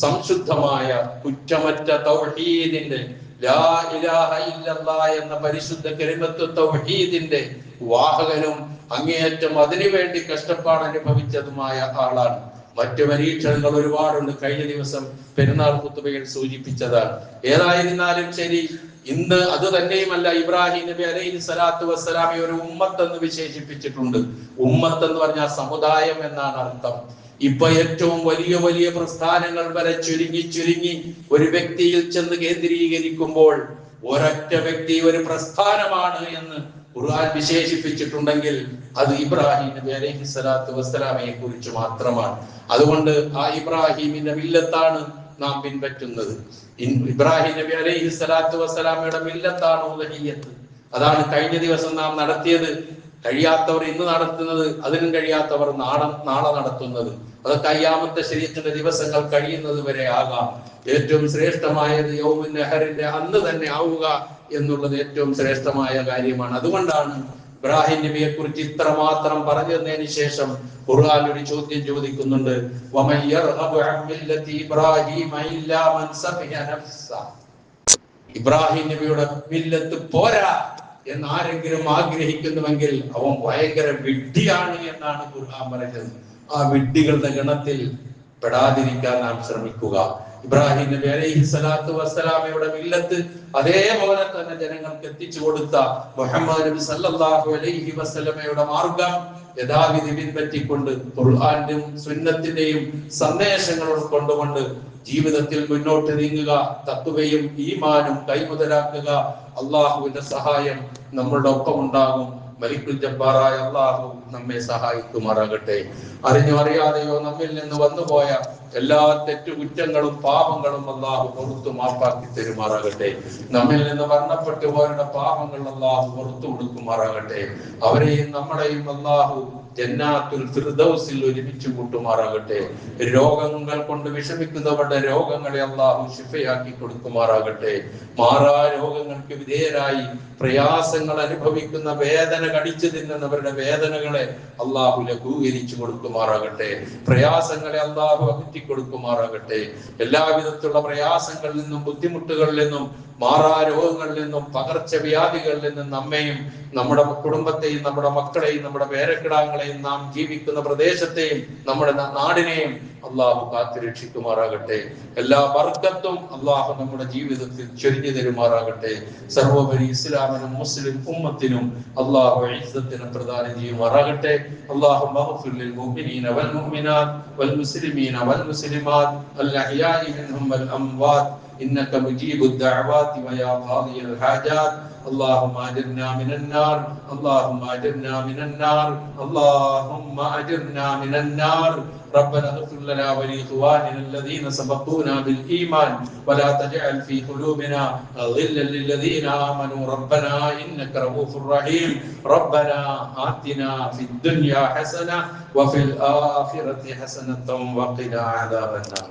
സംശുദ്ധമായ കുറ്റമറ്റ തൗഹീദിന്റെ ലാ ഇലാഹ ഇല്ലല്ലാഹ് എന്ന പരിശുദ്ധ കലിമത്ത് തൗഹീദിന്റെ വാഹകനും അങ്ങേയറ്റം അതിനുവേണ്ടി കഷ്ടപ്പാട് അനുഭവിച്ചതുമായ ആളാണ്. മറ്റു പരീക്ഷണങ്ങൾ ഒരുപാടുണ്ട്. കഴിഞ്ഞ ദിവസം പെരുന്നാൾ ഖുതുബയിൽ സൂചിപ്പിച്ചതാണ്. ഏതായിരുന്നാലും ശരി, ഇന്ന് അത് തന്നെയുമല്ല, ഇബ്രാഹിം നബി അലൈഹി സ്വലാത്തു വസ്സലാമെ ഒരു ഉമ്മത്ത് എന്ന് വിശേഷിപ്പിച്ചിട്ടുണ്ട്. ഉമ്മത്ത് എന്ന് പറഞ്ഞാൽ സമുദായം എന്നാണ് അർത്ഥം. ഇപ്പൊ ഏറ്റവും വലിയ വലിയ പ്രസ്ഥാനങ്ങൾ വരെ ചുരുങ്ങി ഒരു വ്യക്തിയിൽ ചെന്ന് കേന്ദ്രീകരിക്കുമ്പോൾ ഒരൊറ്റ വ്യക്തി ഒരു പ്രസ്ഥാനമാണ് എന്ന് ഖുർആൻ വിശേഷിപ്പിച്ചിട്ടുണ്ടെങ്കിൽ അത് ഇബ്രാഹിം നബി അലൈഹി സ്വലാത്തു വസ്സലാമയെ കുറിച്ച് മാത്രമാണ്. അതുകൊണ്ട് ആ ഇബ്രാഹിമിന്റെ മില്ലത്താണ് നാം പിൻപറ്റുന്നത്. ഇബ്രാഹിം നബി അലൈഹി സ്വലാത്തു വസ്സലാമയുടെ മില്ലത്താണ് ഉലഹിയ്യത്ത്. അതാണ് കഴിഞ്ഞ ദിവസം നാം നടത്തിയത്. കഴിയാത്തവർ ഇന്ന് നടത്തുന്നത്, അതിനും കഴിയാത്തവർ നാളെ നടത്തുന്നത്, അത് ഖിയാമത്തെ ശരീഅത്തിന്റെ ദിവസങ്ങൾ കഴിയുന്നത് വരെ ആകാം. ഏറ്റവും ശ്രേഷ്ഠമായത് യൗമുൻ നഹറിന്റെ അന്ന് തന്നെ ആവുക എന്നുള്ളത് ഏറ്റവും ശ്രേഷ്ഠമായ കാര്യമാണ്. അതുകൊണ്ടാണ് ഇബ്രാഹിം നബിയെ കുറിച്ച് ഇത്രമാത്രം പറഞ്ഞു തന്നതിന് ശേഷം ഖുർആൻ ഒരു ചോദ്യം ചോദിക്കുന്നുണ്ട്. ഇബ്രാഹിം നബിയുടെ മില്ലത്ത് പോരാ എന്ന് ആരെങ്കിലും ആഗ്രഹിക്കുന്നുവെങ്കിൽ അവൻ ഭയങ്കര വിഡ്ഢിയാണ് എന്നാണ് ഖുർആൻ പറയുന്നത്. ആ വിഡ്ഢികളുടെ ഗണത്തിൽ പെടാതിരിക്കാൻ നാം ശ്രമിക്കുക. ഇബ്രാഹിം നബി അലൈഹി സ്വലാത്തു വസ്സലാമയുടെ മില്ലത്ത് അതേപോലെ തന്നെ ജനങ്ങൾക്ക് എത്തിച്ചു കൊടുത്ത മുഹമ്മദ് നബി സല്ലല്ലാഹു അലൈഹി വസല്ലമയുടെ മാർഗം യഥാവിധി പിൻപറ്റിക്കൊണ്ട് ഖുർആന്റെയും സുന്നത്തിന്റെയും സന്ദേശങ്ങൾ ഉൾക്കൊണ്ടുകൊണ്ട് ജീവിതത്തിൽ മുന്നോട്ട് നീങ്ങുക, തഖ്വയും ഈമാനും കൈമുതലാക്കുക. അള്ളാഹുവിന്റെ സഹായം നമ്മളുടെ ഒപ്പം ഉണ്ടാകും. മലിക്കുൽ ജബ്ബാറായ അള്ളാഹു നമ്മെ സഹായിക്കുമാറാകട്ടെ. അറിഞ്ഞോ അറിയാതെയോ നമ്മിൽ നിന്ന് വന്നുപോയ എല്ലാ തെറ്റുകുറ്റങ്ങളും പാപങ്ങളും അള്ളാഹു പുറത്തു മാപ്പാക്കി തരുമാറാകട്ടെ. നമ്മിൽ നിന്ന് മരണപ്പെട്ടു പോയവരുടെ പാപങ്ങൾ അള്ളാഹു പുറത്തു കൊടുക്കുമാറാകട്ടെ. അവരെയും നമ്മളെയും അള്ളാഹു ജന്നാത്തുൽ ഫിർദൗസിൽ ഒരുമിച്ച് കൂട്ടുമാറാകട്ടെ. രോഗങ്ങൾ കൊണ്ട് വിഷമിക്കുന്നവരുടെ രോഗങ്ങളെ അള്ളാഹു ശിഫയാക്കി കൊടുക്കുമാറാകട്ടെ. മാറാ രോഗങ്ങൾക്ക് വിധേയരായി പ്രയാസങ്ങൾ അനുഭവിക്കുന്ന, വേദന കടിച്ചു തിന്നുന്നവരുടെ വേദനകളെ അള്ളാഹു ലഘൂകരിച്ചു കൊടുക്കുമാറാകട്ടെ. പ്രയാസങ്ങളെ അള്ളാഹു അകറ്റി കൊടുക്കുമാറാകട്ടെ. എല്ലാവിധത്തിലുള്ള പ്രയാസങ്ങളിൽ നിന്നും ബുദ്ധിമുട്ടുകളിൽ നിന്നും മാറാ രോഗങ്ങളിൽ നിന്നും പകർച്ചവ്യാധികളിൽ നിന്നും നമ്മെയും നമ്മുടെ കുടുംബത്തെയും നമ്മുടെ മക്കളെയും നമ്മുടെ പേരക്കിടാങ്ങളെയും നാം ജീവിക്കുന്ന പ്രദേശത്തെയും നമ്മുടെ നാടിനെയും അള്ളാഹു കാത്തുരക്ഷിക്കുമാറാകട്ടെ. എല്ലാ ബർക്കത്തും അള്ളാഹു നമ്മുടെ ജീവിതത്തിൽ ചൊരിഞ്ഞു തരുമാറാകട്ടെ. സർവോപരി ഇസ്ലാമിനും മുസ്ലിം ഉമ്മത്തിനും അള്ളാഹു ഇസ്സത്തിനെ പ്രദാനം ചെയ്യുമാറാകട്ടെ. അള്ളാഹു മഗ്ഫിർ ലിൽ മുഅ്മിനീന വൽ മുഅ്മിനാത്ത് വൽ മുസ്ലിമീന വൽ മുസ്ലിമാത്ത് അൽ അഹ്യാഇ മിൻഹും വൽ അംവാത്ത് إنك مجيب الدعوات ويا قاضي الحاجات. اللهم أجرنا من النار، اللهم أجرنا من النار، اللهم أجرنا من النار. ربنا اغفر لنا ولإخواننا الذين سبقونا بالإيمان ولا تجعل في قلوبنا غلا للذين آمنوا ربنا إنك رؤوف رحيم. ربنا آتنا في الدنيا حسنة وفي الآخرة حسنة وقنا عذاب النار.